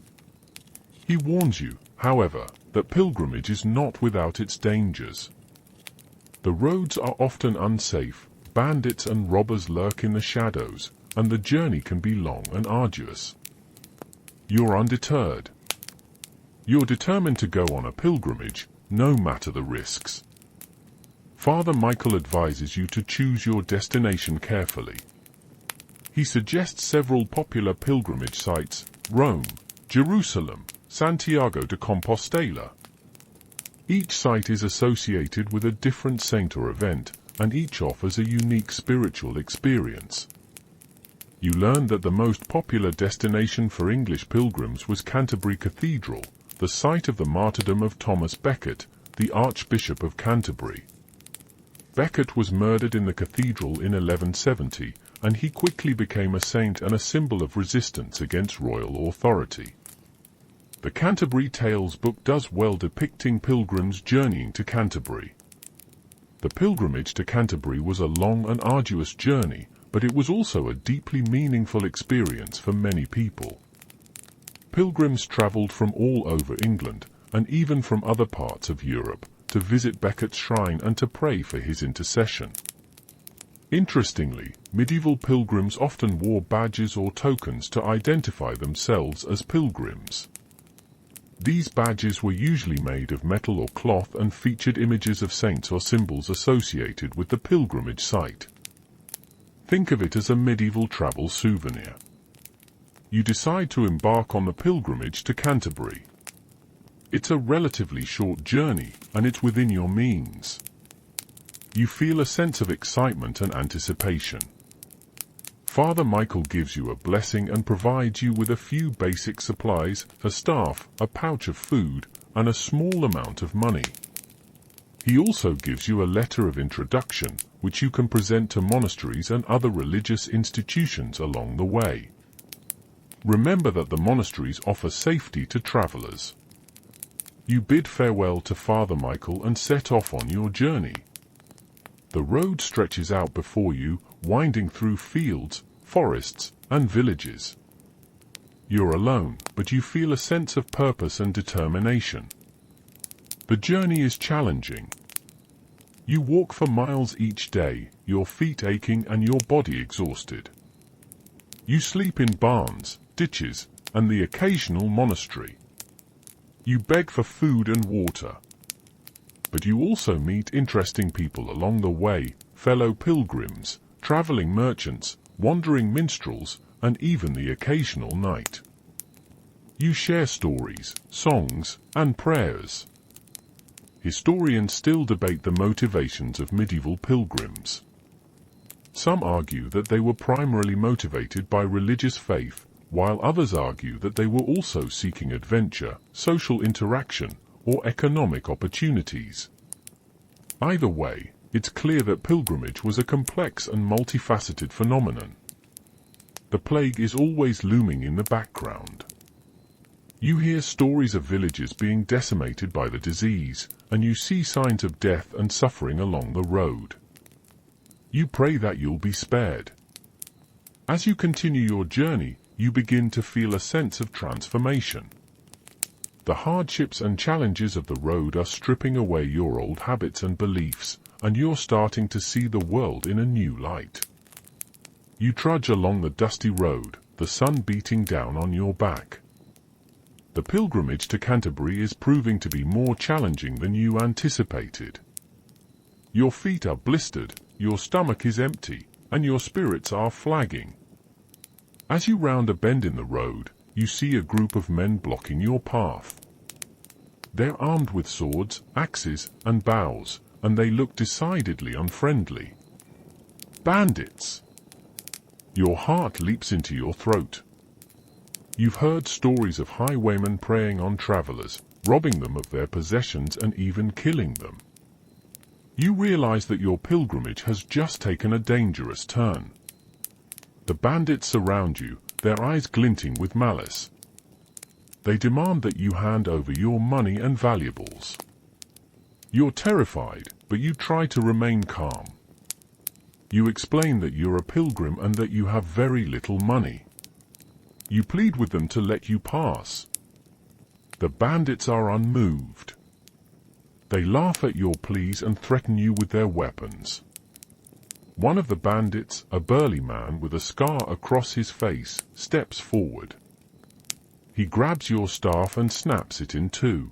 He warns you, however, that pilgrimage is not without its dangers. The roads are often unsafe, bandits and robbers lurk in the shadows, and the journey can be long and arduous. You're undeterred. You're determined to go on a pilgrimage, no matter the risks. Father Michael advises you to choose your destination carefully. He suggests several popular pilgrimage sites: Rome, Jerusalem, Santiago de Compostela. Each site is associated with a different saint or event, and each offers a unique spiritual experience. You learn that the most popular destination for English pilgrims was Canterbury Cathedral, the site of the martyrdom of Thomas Becket, the Archbishop of Canterbury. Becket was murdered in the cathedral in 1170, and he quickly became a saint and a symbol of resistance against royal authority. The Canterbury Tales book does well depicting pilgrims journeying to Canterbury. The pilgrimage to Canterbury was a long and arduous journey, but it was also a deeply meaningful experience for many people. Pilgrims travelled from all over England, and even from other parts of Europe, to visit Becket's shrine and to pray for his intercession. Interestingly, medieval pilgrims often wore badges or tokens to identify themselves as pilgrims. These badges were usually made of metal or cloth and featured images of saints or symbols associated with the pilgrimage site. Think of it as a medieval travel souvenir. You decide to embark on the pilgrimage to Canterbury. It's a relatively short journey, and it's within your means. You feel a sense of excitement and anticipation. Father Michael gives you a blessing and provides you with a few basic supplies, a staff, a pouch of food, and a small amount of money. He also gives you a letter of introduction, which you can present to monasteries and other religious institutions along the way. Remember that the monasteries offer safety to travelers. You bid farewell to Father Michael and set off on your journey. The road stretches out before you, winding through fields, forests, and villages. You're alone, but you feel a sense of purpose and determination. The journey is challenging. You walk for miles each day, your feet aching and your body exhausted. You sleep in barns, ditches, and the occasional monastery. You beg for food and water. But you also meet interesting people along the way, fellow pilgrims, traveling merchants, wandering minstrels, and even the occasional knight. You share stories, songs, and prayers. Historians still debate the motivations of medieval pilgrims. Some argue that they were primarily motivated by religious faith, while others argue that they were also seeking adventure, social interaction, or economic opportunities. Either way, it's clear that pilgrimage was a complex and multifaceted phenomenon. The plague is always looming in the background. You hear stories of villages being decimated by the disease, and you see signs of death and suffering along the road. You pray that you'll be spared. As you continue your journey, you begin to feel a sense of transformation. The hardships and challenges of the road are stripping away your old habits and beliefs, and you're starting to see the world in a new light. You trudge along the dusty road, the sun beating down on your back. The pilgrimage to Canterbury is proving to be more challenging than you anticipated. Your feet are blistered, your stomach is empty, and your spirits are flagging. As you round a bend in the road, you see a group of men blocking your path. They're armed with swords, axes, and bows, and they look decidedly unfriendly. Bandits! Your heart leaps into your throat. You've heard stories of highwaymen preying on travelers, robbing them of their possessions and even killing them. You realize that your pilgrimage has just taken a dangerous turn. The bandits surround you, their eyes glinting with malice. They demand that you hand over your money and valuables. You're terrified, but you try to remain calm. You explain that you're a pilgrim and that you have very little money. You plead with them to let you pass. The bandits are unmoved. They laugh at your pleas and threaten you with their weapons. One of the bandits, a burly man with a scar across his face, steps forward. He grabs your staff and snaps it in two.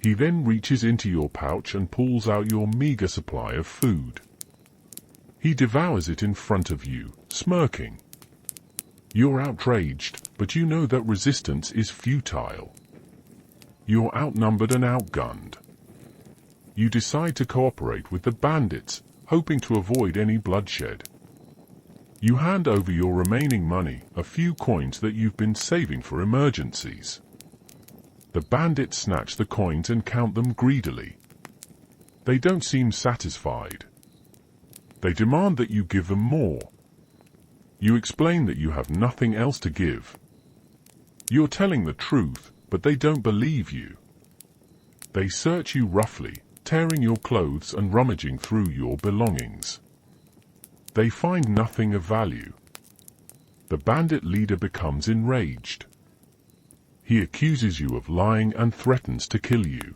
He then reaches into your pouch and pulls out your meager supply of food. He devours it in front of you, smirking. You're outraged, but you know that resistance is futile. You're outnumbered and outgunned. You decide to cooperate with the bandits, hoping to avoid any bloodshed. You hand over your remaining money, a few coins that you've been saving for emergencies. The bandits snatch the coins and count them greedily. They don't seem satisfied. They demand that you give them more. You explain that you have nothing else to give. You're telling the truth, but they don't believe you. They search you roughly, tearing your clothes and rummaging through your belongings. They find nothing of value. The bandit leader becomes enraged. He accuses you of lying and threatens to kill you.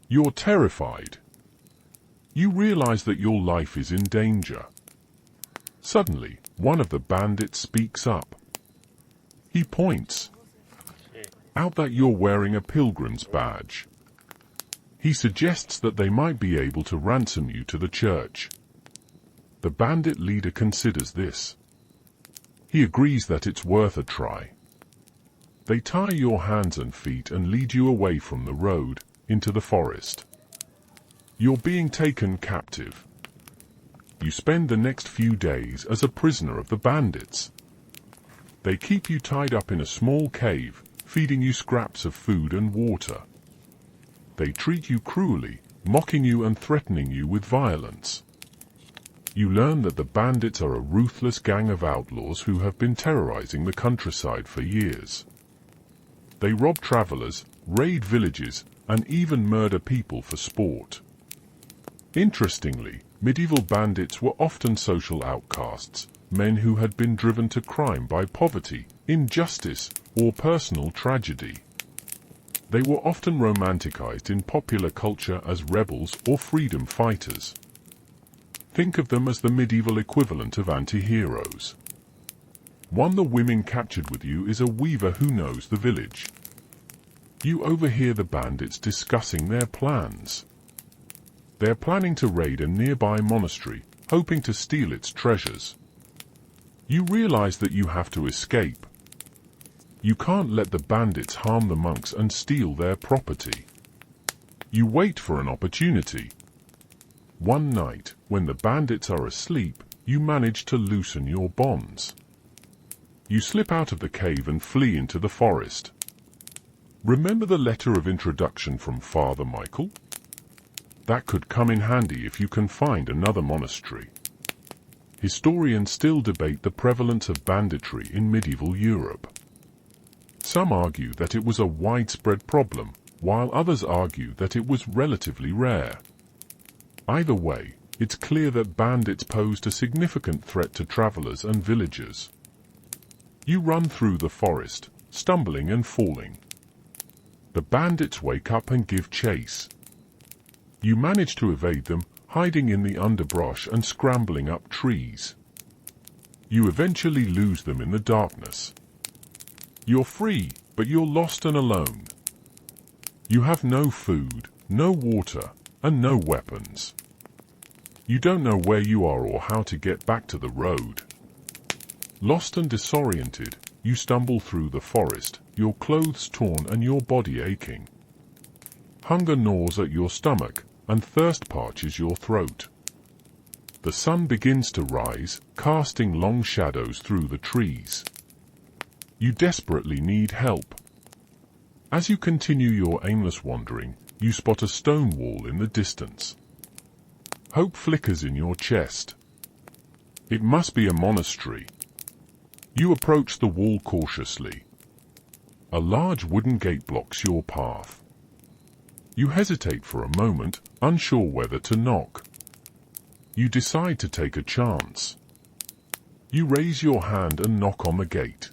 You're terrified. You realize that your life is in danger. Suddenly, one of the bandits speaks up. He points out that you're wearing a pilgrim's badge. He suggests that they might be able to ransom you to the church. The bandit leader considers this. He agrees that it's worth a try. They tie your hands and feet and lead you away from the road, into the forest. You're being taken captive. You spend the next few days as a prisoner of the bandits. They keep you tied up in a small cave, feeding you scraps of food and water. They treat you cruelly, mocking you and threatening you with violence. You learn that the bandits are a ruthless gang of outlaws who have been terrorizing the countryside for years. They rob travelers, raid villages, and even murder people for sport. Interestingly, medieval bandits were often social outcasts, men who had been driven to crime by poverty, injustice, or personal tragedy. They were often romanticized in popular culture as rebels or freedom fighters. Think of them as the medieval equivalent of anti-heroes. One of the women captured with you is a weaver who knows the village. You overhear the bandits discussing their plans. They're planning to raid a nearby monastery, hoping to steal its treasures. You realize that you have to escape. You can't let the bandits harm the monks and steal their property. You wait for an opportunity. One night, when the bandits are asleep, you manage to loosen your bonds. You slip out of the cave and flee into the forest. Remember the letter of introduction from Father Michael? That could come in handy if you can find another monastery. Historians still debate the prevalence of banditry in medieval Europe. Some argue that it was a widespread problem, while others argue that it was relatively rare. Either way, it's clear that bandits posed a significant threat to travelers and villagers. You run through the forest, stumbling and falling. The bandits wake up and give chase. You manage to evade them, hiding in the underbrush and scrambling up trees. You eventually lose them in the darkness. You're free, but you're lost and alone. You have no food, no water, and no weapons. You don't know where you are or how to get back to the road. Lost and disoriented, you stumble through the forest, your clothes torn and your body aching. Hunger gnaws at your stomach, and thirst parches your throat. The sun begins to rise, casting long shadows through the trees. You desperately need help. As you continue your aimless wandering, you spot a stone wall in the distance. Hope flickers in your chest. It must be a monastery. You approach the wall cautiously. A large wooden gate blocks your path. You hesitate for a moment, unsure whether to knock. You decide to take a chance. You raise your hand and knock on the gate.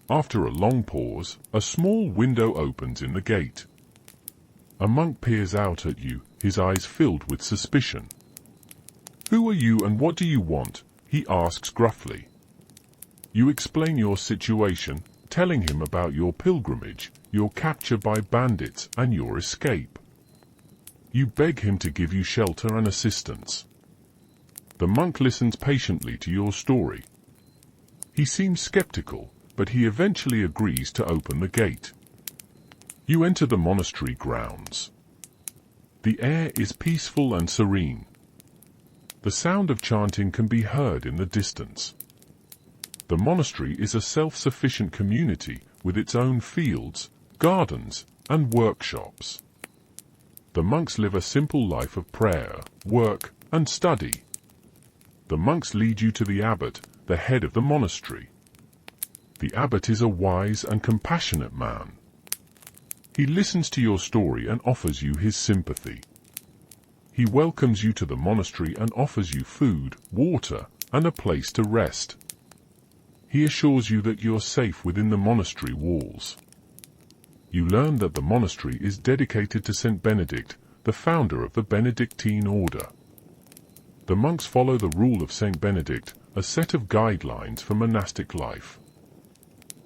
After a long pause, a small window opens in the gate. A monk peers out at you, his eyes filled with suspicion. "Who are you and what do you want?" he asks gruffly. You explain your situation, telling him about your pilgrimage, your capture by bandits, and your escape. You beg him to give you shelter and assistance. The monk listens patiently to your story. He seems skeptical, but he eventually agrees to open the gate. You enter the monastery grounds. The air is peaceful and serene. The sound of chanting can be heard in the distance. The monastery is a self-sufficient community with its own fields, gardens, and workshops. The monks live a simple life of prayer, work, and study. The monks lead you to the abbot, the head of the monastery. The abbot is a wise and compassionate man. He listens to your story and offers you his sympathy. He welcomes you to the monastery and offers you food, water, and a place to rest. He assures you that you're safe within the monastery walls. You learn that the monastery is dedicated to Saint Benedict, the founder of the Benedictine order. The monks follow the rule of Saint Benedict, a set of guidelines for monastic life.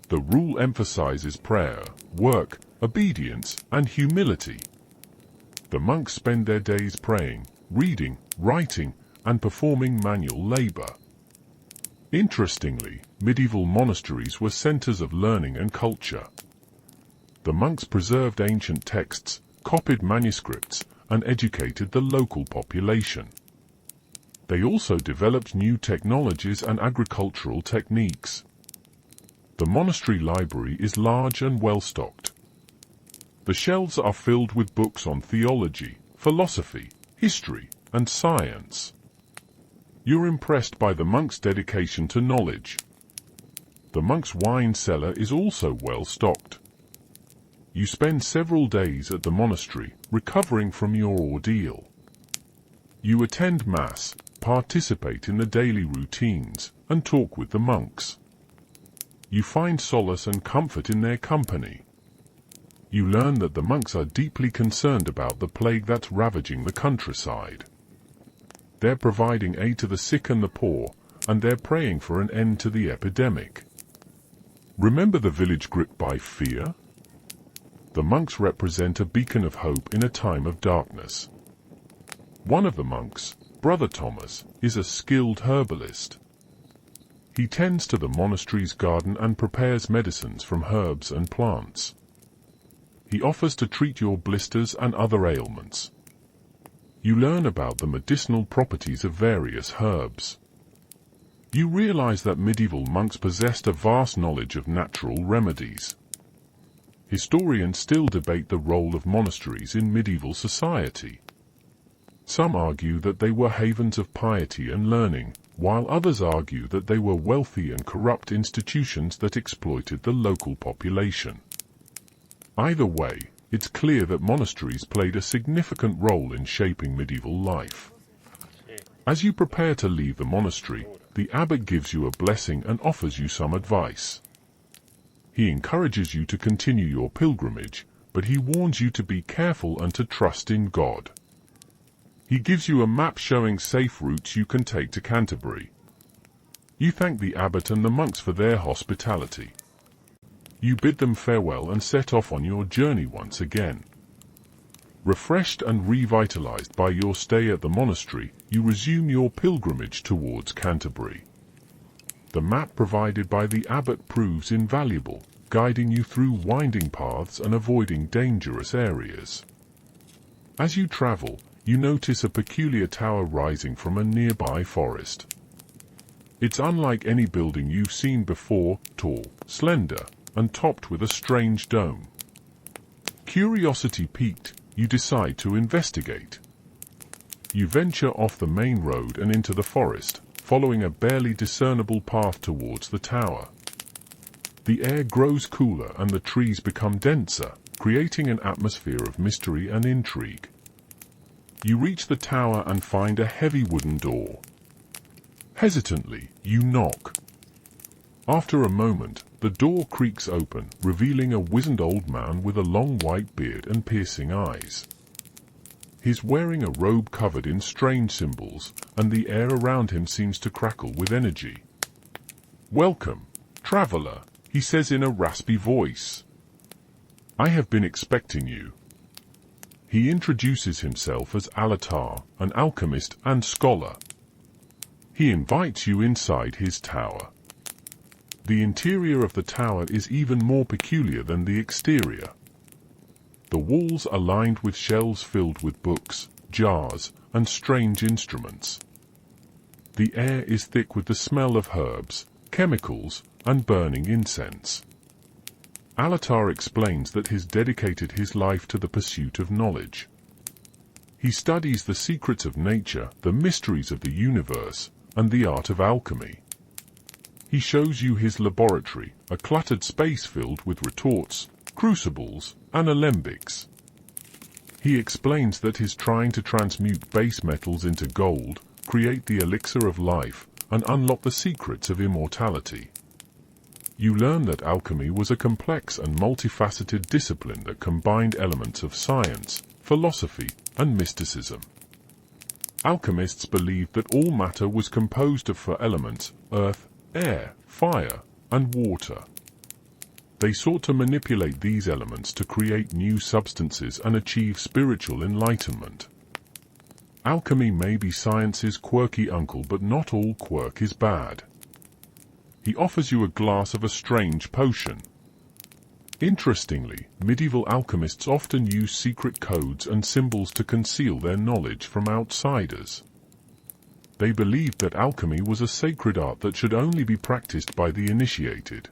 The rule emphasizes prayer, work, obedience, and humility. The monks spend their days praying, reading, writing, and performing manual labor. Interestingly, medieval monasteries were centers of learning and culture. The monks preserved ancient texts, copied manuscripts, and educated the local population. They also developed new technologies and agricultural techniques. The monastery library is large and well-stocked. The shelves are filled with books on theology, philosophy, history, and science. You're impressed by the monks' dedication to knowledge. The monks' wine cellar is also well-stocked. You spend several days at the monastery, recovering from your ordeal. You attend Mass, participate in the daily routines, and talk with the monks. You find solace and comfort in their company. You learn that the monks are deeply concerned about the plague that's ravaging the countryside. They're providing aid to the sick and the poor, and they're praying for an end to the epidemic. Remember the village gripped by fear? The monks represent a beacon of hope in a time of darkness. One of the monks, Brother Thomas, is a skilled herbalist. He tends to the monastery's garden and prepares medicines from herbs and plants. He offers to treat your blisters and other ailments. You learn about the medicinal properties of various herbs. You realize that medieval monks possessed a vast knowledge of natural remedies. Historians still debate the role of monasteries in medieval society. Some argue that they were havens of piety and learning, while others argue that they were wealthy and corrupt institutions that exploited the local population. Either way, it's clear that monasteries played a significant role in shaping medieval life. As you prepare to leave the monastery, the abbot gives you a blessing and offers you some advice. He encourages you to continue your pilgrimage, but he warns you to be careful and to trust in God. He gives you a map showing safe routes you can take to Canterbury. You thank the abbot and the monks for their hospitality. You bid them farewell and set off on your journey once again. Refreshed and revitalized by your stay at the monastery, you resume your pilgrimage towards Canterbury. The map provided by the abbot proves invaluable, guiding you through winding paths and avoiding dangerous areas. As you travel, you notice a peculiar tower rising from a nearby forest. It's unlike any building you've seen before, tall, slender, and topped with a strange dome. Curiosity piqued, you decide to investigate. You venture off the main road and into the forest, following a barely discernible path towards the tower. The air grows cooler and the trees become denser, creating an atmosphere of mystery and intrigue. You reach the tower and find a heavy wooden door. Hesitantly, you knock. After a moment, the door creaks open, revealing a wizened old man with a long white beard and piercing eyes. He's wearing a robe covered in strange symbols, and the air around him seems to crackle with energy. "Welcome, traveler," he says in a raspy voice. "I have been expecting you." He introduces himself as Alatar, an alchemist and scholar. He invites you inside his tower. The interior of the tower is even more peculiar than the exterior. The walls are lined with shelves filled with books, jars, and strange instruments. The air is thick with the smell of herbs, chemicals, and burning incense. Alatar explains that he's dedicated his life to the pursuit of knowledge. He studies the secrets of nature, the mysteries of the universe, and the art of alchemy. He shows you his laboratory, a cluttered space filled with retorts, crucibles, and alembics. He explains that he's trying to transmute base metals into gold, create the elixir of life, and unlock the secrets of immortality. You learn that alchemy was a complex and multifaceted discipline that combined elements of science, philosophy, and mysticism. Alchemists believed that all matter was composed of four elements: earth, air, fire, and water. They sought to manipulate these elements to create new substances and achieve spiritual enlightenment. Alchemy may be science's quirky uncle, but not all quirk is bad. He offers you a glass of a strange potion. Interestingly, medieval alchemists often use secret codes and symbols to conceal their knowledge from outsiders. They believed that alchemy was a sacred art that should only be practiced by the initiated.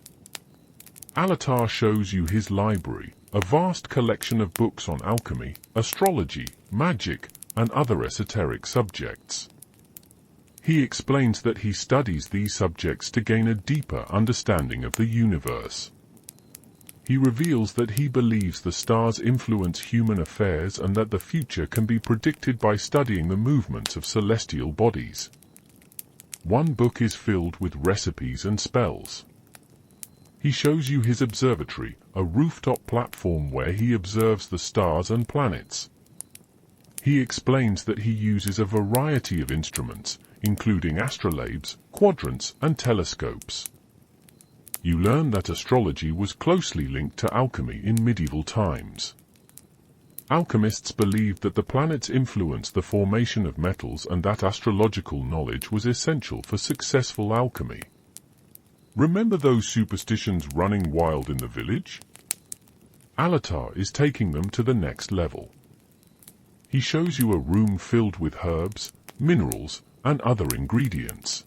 Alatar shows you his library, a vast collection of books on alchemy, astrology, magic, and other esoteric subjects. He explains that he studies these subjects to gain a deeper understanding of the universe. He reveals that he believes the stars influence human affairs and that the future can be predicted by studying the movements of celestial bodies. One book is filled with recipes and spells. He shows you his observatory, a rooftop platform where he observes the stars and planets. He explains that he uses a variety of instruments, including astrolabes, quadrants, and telescopes. You learn that astrology was closely linked to alchemy in medieval times. Alchemists believed that the planets influenced the formation of metals and that astrological knowledge was essential for successful alchemy. Remember those superstitions running wild in the village? Alatar is taking them to the next level. He shows you a room filled with herbs, minerals, and other ingredients.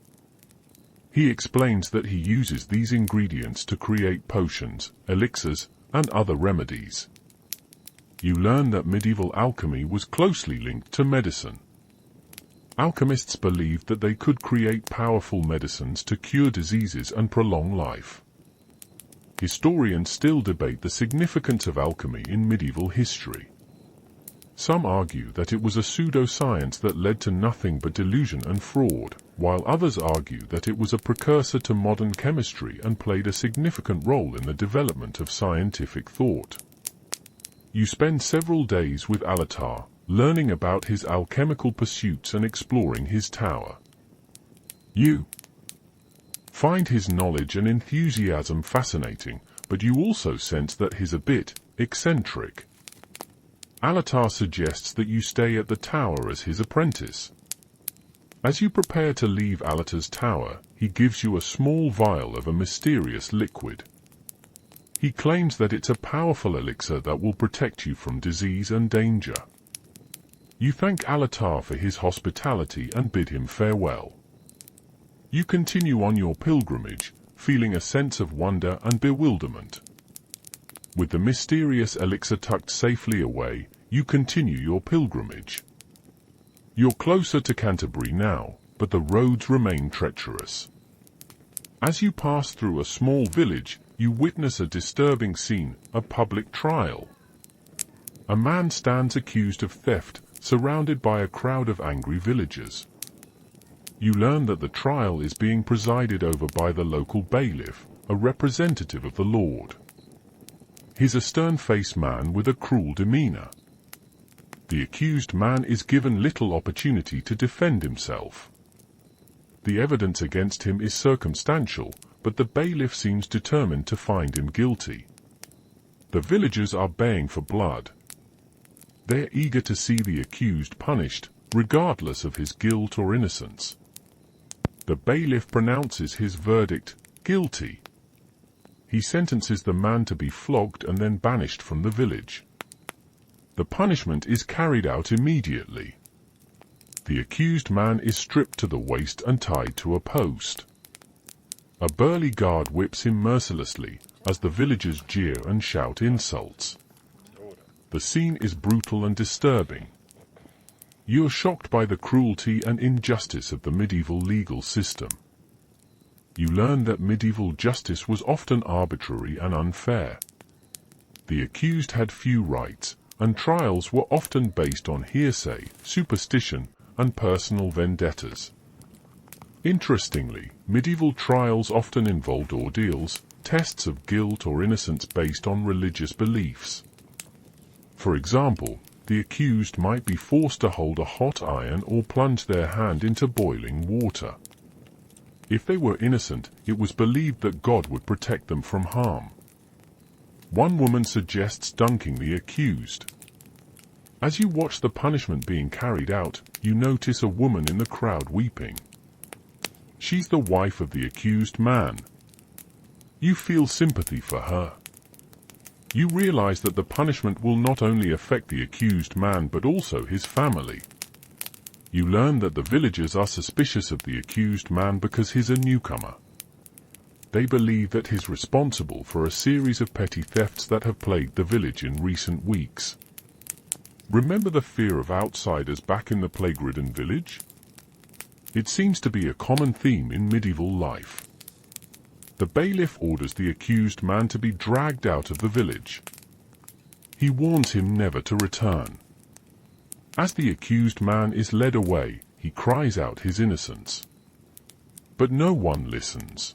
He explains that he uses these ingredients to create potions, elixirs, and other remedies. You learn that medieval alchemy was closely linked to medicine. Alchemists believed that they could create powerful medicines to cure diseases and prolong life. Historians still debate the significance of alchemy in medieval history. Some argue that it was a pseudoscience that led to nothing but delusion and fraud, while others argue that it was a precursor to modern chemistry and played a significant role in the development of scientific thought. You spend several days with Alatar, learning about his alchemical pursuits and exploring his tower. You find his knowledge and enthusiasm fascinating, but you also sense that he's a bit eccentric. Alatar suggests that you stay at the tower as his apprentice. As you prepare to leave Alatar's tower, he gives you a small vial of a mysterious liquid. He claims that it's a powerful elixir that will protect you from disease and danger. You thank Alatar for his hospitality and bid him farewell. You continue on your pilgrimage, feeling a sense of wonder and bewilderment. With the mysterious elixir tucked safely away, you continue your pilgrimage. You're closer to Canterbury now, but the roads remain treacherous. As you pass through a small village, you witness a disturbing scene, a public trial. A man stands accused of theft, surrounded by a crowd of angry villagers. You learn that the trial is being presided over by the local bailiff, a representative of the Lord. He's a stern-faced man with a cruel demeanor. The accused man is given little opportunity to defend himself. The evidence against him is circumstantial, but the bailiff seems determined to find him guilty. The villagers are baying for blood. They're eager to see the accused punished, regardless of his guilt or innocence. The bailiff pronounces his verdict, guilty. He sentences the man to be flogged and then banished from the village. The punishment is carried out immediately. The accused man is stripped to the waist and tied to a post. A burly guard whips him mercilessly, as the villagers jeer and shout insults. The scene is brutal and disturbing. You are shocked by the cruelty and injustice of the medieval legal system. You learn that medieval justice was often arbitrary and unfair. The accused had few rights, and trials were often based on hearsay, superstition, and personal vendettas. Interestingly, medieval trials often involved ordeals, tests of guilt or innocence based on religious beliefs. For example, the accused might be forced to hold a hot iron or plunge their hand into boiling water. If they were innocent, it was believed that God would protect them from harm. One woman suggests dunking the accused. As you watch the punishment being carried out, you notice a woman in the crowd weeping. She's the wife of the accused man. You feel sympathy for her. You realize that the punishment will not only affect the accused man but also his family. You learn that the villagers are suspicious of the accused man because he's a newcomer. They believe that he's responsible for a series of petty thefts that have plagued the village in recent weeks. Remember the fear of outsiders back in the plague-ridden village? It seems to be a common theme in medieval life. The bailiff orders the accused man to be dragged out of the village. He warns him never to return. As the accused man is led away, he cries out his innocence. But no one listens.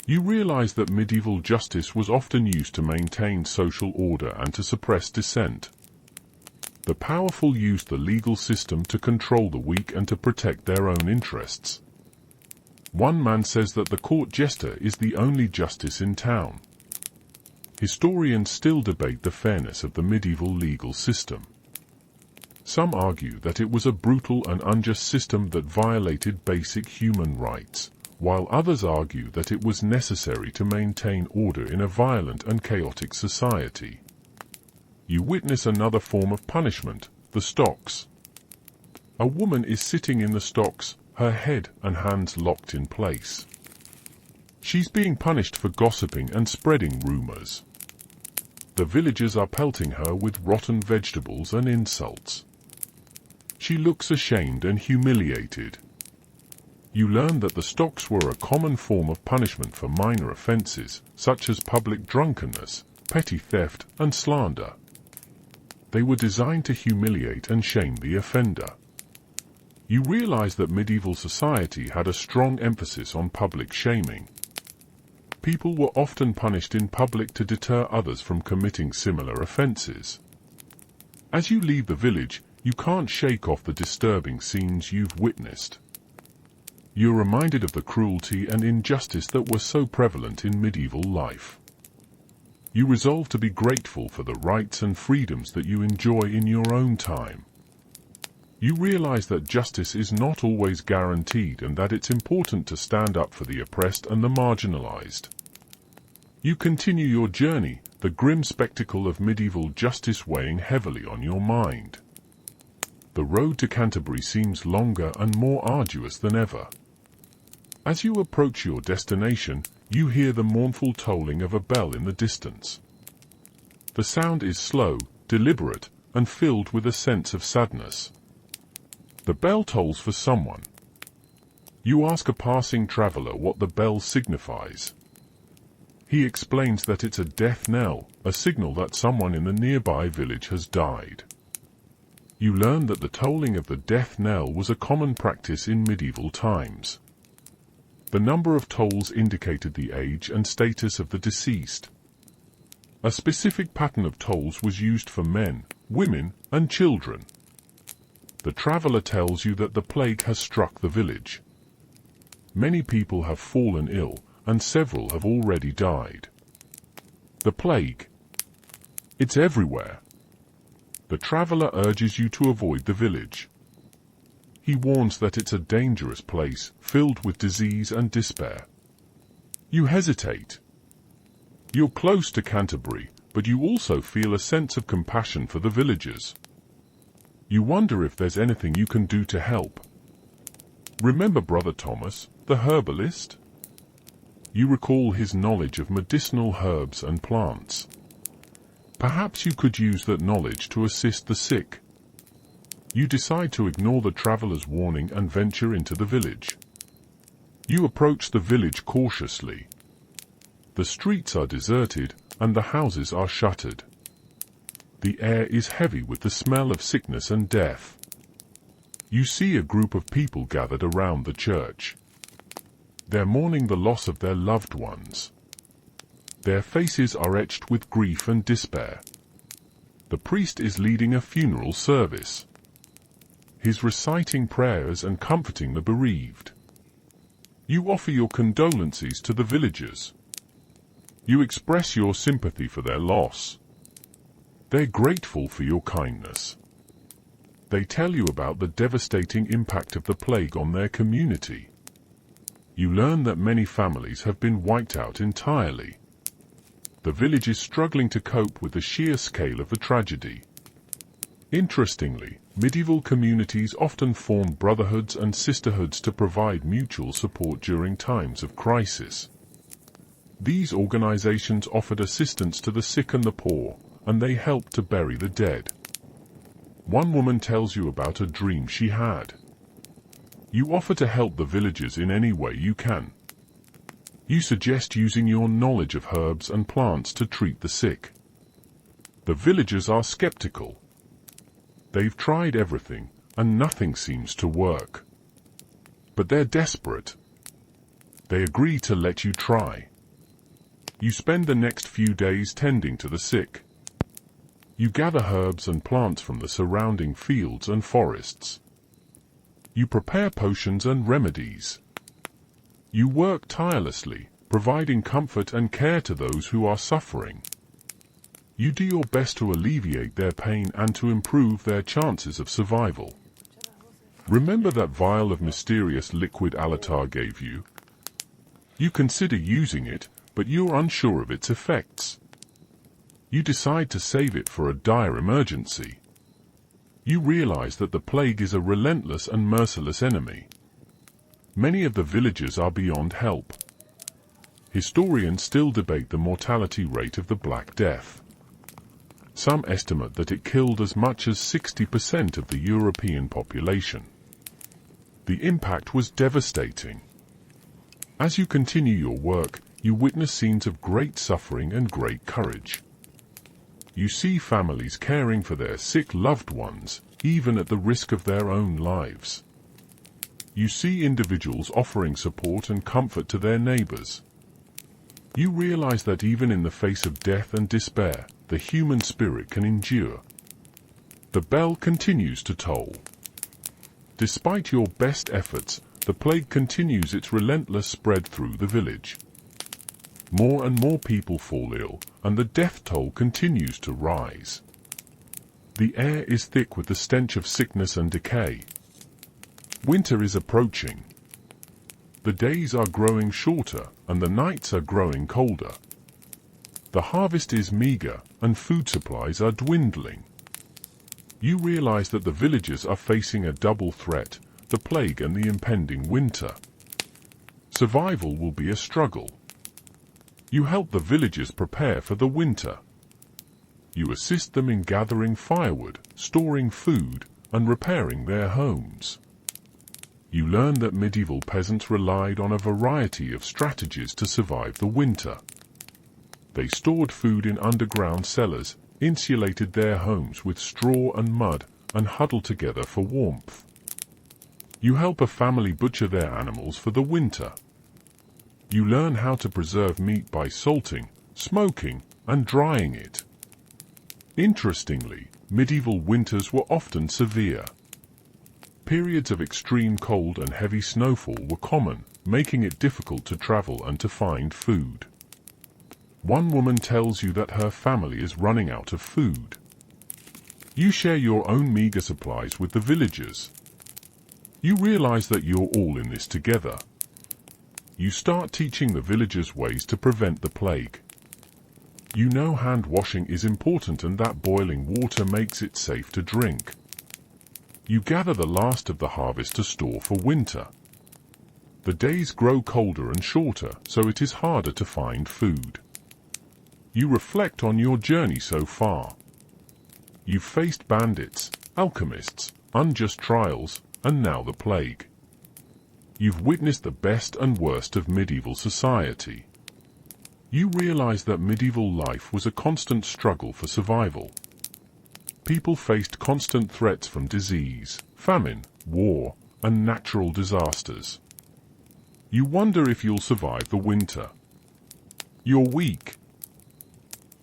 You realize that medieval justice was often used to maintain social order and to suppress dissent. The powerful used the legal system to control the weak and to protect their own interests. One man says that the court jester is the only justice in town. Historians still debate the fairness of the medieval legal system. Some argue that it was a brutal and unjust system that violated basic human rights, while others argue that it was necessary to maintain order in a violent and chaotic society. You witness another form of punishment, the stocks. A woman is sitting in the stocks, her head and hands locked in place. She's being punished for gossiping and spreading rumors. The villagers are pelting her with rotten vegetables and insults. She looks ashamed and humiliated. You learn that the stocks were a common form of punishment for minor offenses, such as public drunkenness, petty theft, and slander. They were designed to humiliate and shame the offender. You realize that medieval society had a strong emphasis on public shaming. People were often punished in public to deter others from committing similar offenses. As you leave the village, you can't shake off the disturbing scenes you've witnessed. You're reminded of the cruelty and injustice that were so prevalent in medieval life. You resolve to be grateful for the rights and freedoms that you enjoy in your own time. You realize that justice is not always guaranteed and that it's important to stand up for the oppressed and the marginalized. You continue your journey, the grim spectacle of medieval justice weighing heavily on your mind. The road to Canterbury seems longer and more arduous than ever. As you approach your destination, you hear the mournful tolling of a bell in the distance. The sound is slow, deliberate, and filled with a sense of sadness. The bell tolls for someone. You ask a passing traveler what the bell signifies. He explains that it's a death knell, a signal that someone in the nearby village has died. You learn that the tolling of the death knell was a common practice in medieval times. The number of tolls indicated the age and status of the deceased. A specific pattern of tolls was used for men, women, and children. The traveler tells you that the plague has struck the village. Many people have fallen ill, and several have already died. The plague. It's everywhere. The traveler urges you to avoid the village. He warns that it's a dangerous place, filled with disease and despair. You hesitate. You're close to Canterbury, but you also feel a sense of compassion for the villagers. You wonder if there's anything you can do to help. Remember Brother Thomas, the herbalist? You recall his knowledge of medicinal herbs and plants. Perhaps you could use that knowledge to assist the sick. You decide to ignore the traveler's warning and venture into the village. You approach the village cautiously. The streets are deserted, and the houses are shuttered. The air is heavy with the smell of sickness and death. You see a group of people gathered around the church. They're mourning the loss of their loved ones. Their faces are etched with grief and despair. The priest is leading a funeral service. He's reciting prayers and comforting the bereaved. You offer your condolences to the villagers. You express your sympathy for their loss. They're grateful for your kindness. They tell you about the devastating impact of the plague on their community. You learn that many families have been wiped out entirely. The village is struggling to cope with the sheer scale of the tragedy. Interestingly, Medieval communities often formed brotherhoods and sisterhoods to provide mutual support during times of crisis. These organizations offered assistance to the sick and the poor, and they helped to bury the dead. One woman tells you about a dream she had. You offer to help the villagers in any way you can. You suggest using your knowledge of herbs and plants to treat the sick. The villagers are skeptical. They've tried everything, and nothing seems to work. But they're desperate. They agree to let you try. You spend the next few days tending to the sick. You gather herbs and plants from the surrounding fields and forests. You prepare potions and remedies. You work tirelessly, providing comfort and care to those who are suffering. You do your best to alleviate their pain and to improve their chances of survival. Remember that vial of mysterious liquid Alatar gave you? You consider using it, but you're unsure of its effects. You decide to save it for a dire emergency. You realize that the plague is a relentless and merciless enemy. Many of the villagers are beyond help. Historians still debate the mortality rate of the Black Death. Some estimate that it killed as much as 60% of the European population. The impact was devastating. As you continue your work, you witness scenes of great suffering and great courage. You see families caring for their sick loved ones, even at the risk of their own lives. You see individuals offering support and comfort to their neighbors. You realize that even in the face of death and despair, the human spirit can endure. The bell continues to toll. Despite your best efforts, the plague continues its relentless spread through the village. More and more people fall ill, and the death toll continues to rise. The air is thick with the stench of sickness and decay. Winter is approaching. The days are growing shorter, and the nights are growing colder. The harvest is meager, and food supplies are dwindling. You realize that the villagers are facing a double threat, the plague and the impending winter. Survival will be a struggle. You help the villagers prepare for the winter. You assist them in gathering firewood, storing food, and repairing their homes. You learn that medieval peasants relied on a variety of strategies to survive the winter. They stored food in underground cellars, insulated their homes with straw and mud, and huddled together for warmth. You help a family butcher their animals for the winter. You learn how to preserve meat by salting, smoking, and drying it. Interestingly, medieval winters were often severe. Periods of extreme cold and heavy snowfall were common, making it difficult to travel and to find food. One woman tells you that her family is running out of food. You share your own meager supplies with the villagers. You realize that you're all in this together. You start teaching the villagers ways to prevent the plague. You know hand washing is important and that boiling water makes it safe to drink. You gather the last of the harvest to store for winter. The days grow colder and shorter, so it is harder to find food. You reflect on your journey so far. You've faced bandits, alchemists, unjust trials, and now the plague. You've witnessed the best and worst of medieval society. You realize that medieval life was a constant struggle for survival. People faced constant threats from disease, famine, war, and natural disasters. You wonder if you'll survive the winter. You're weak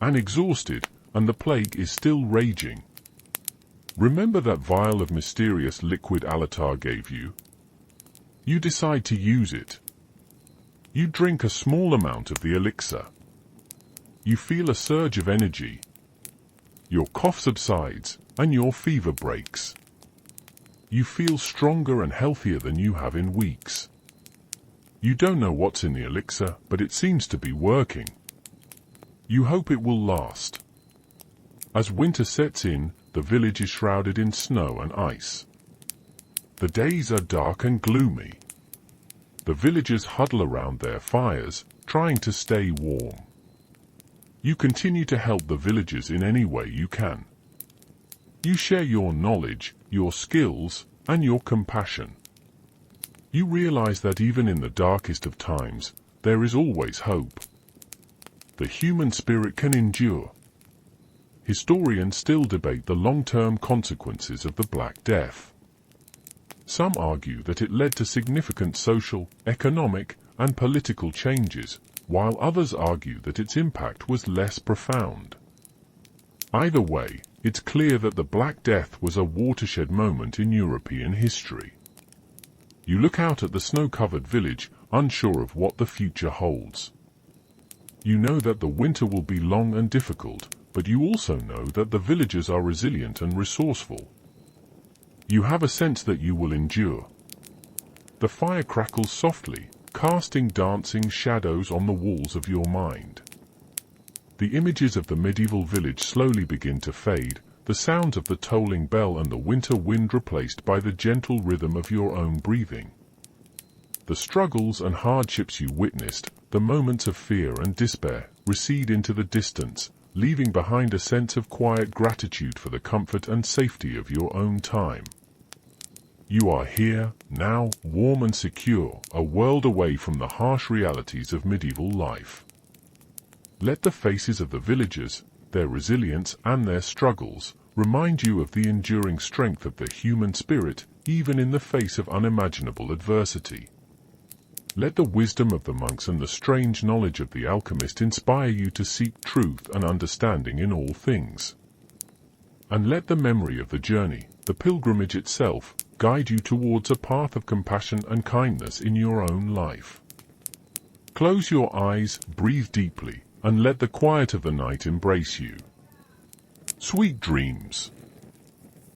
and exhausted, and the plague is still raging. Remember that vial of mysterious liquid Alatar gave you? You decide to use it. You drink a small amount of the elixir. You feel a surge of energy. Your cough subsides, and your fever breaks. You feel stronger and healthier than you have in weeks. You don't know what's in the elixir, but it seems to be working. You hope it will last. As winter sets in, the village is shrouded in snow and ice. The days are dark and gloomy. The villagers huddle around their fires, trying to stay warm. You continue to help the villagers in any way you can. You share your knowledge, your skills, and your compassion. You realize that even in the darkest of times, there is always hope. The human spirit can endure. Historians still debate the long-term consequences of the Black Death. Some argue that it led to significant social, economic, and political changes, while others argue that its impact was less profound. Either way, it's clear that the Black Death was a watershed moment in European history. You look out at the snow-covered village, unsure of what the future holds. You know that the winter will be long and difficult, but you also know that the villagers are resilient and resourceful. You have a sense that you will endure. The fire crackles softly, casting dancing shadows on the walls of your mind. The images of the medieval village slowly begin to fade, the sounds of the tolling bell and the winter wind replaced by the gentle rhythm of your own breathing. The struggles and hardships you witnessed, the moments of fear and despair, recede into the distance, leaving behind a sense of quiet gratitude for the comfort and safety of your own time. You are here, now, warm and secure, a world away from the harsh realities of medieval life. Let the faces of the villagers, their resilience and their struggles, remind you of the enduring strength of the human spirit, even in the face of unimaginable adversity. Let the wisdom of the monks and the strange knowledge of the alchemist inspire you to seek truth and understanding in all things. And let the memory of the journey, the pilgrimage itself, guide you towards a path of compassion and kindness in your own life. Close your eyes, breathe deeply, and let the quiet of the night embrace you. Sweet dreams.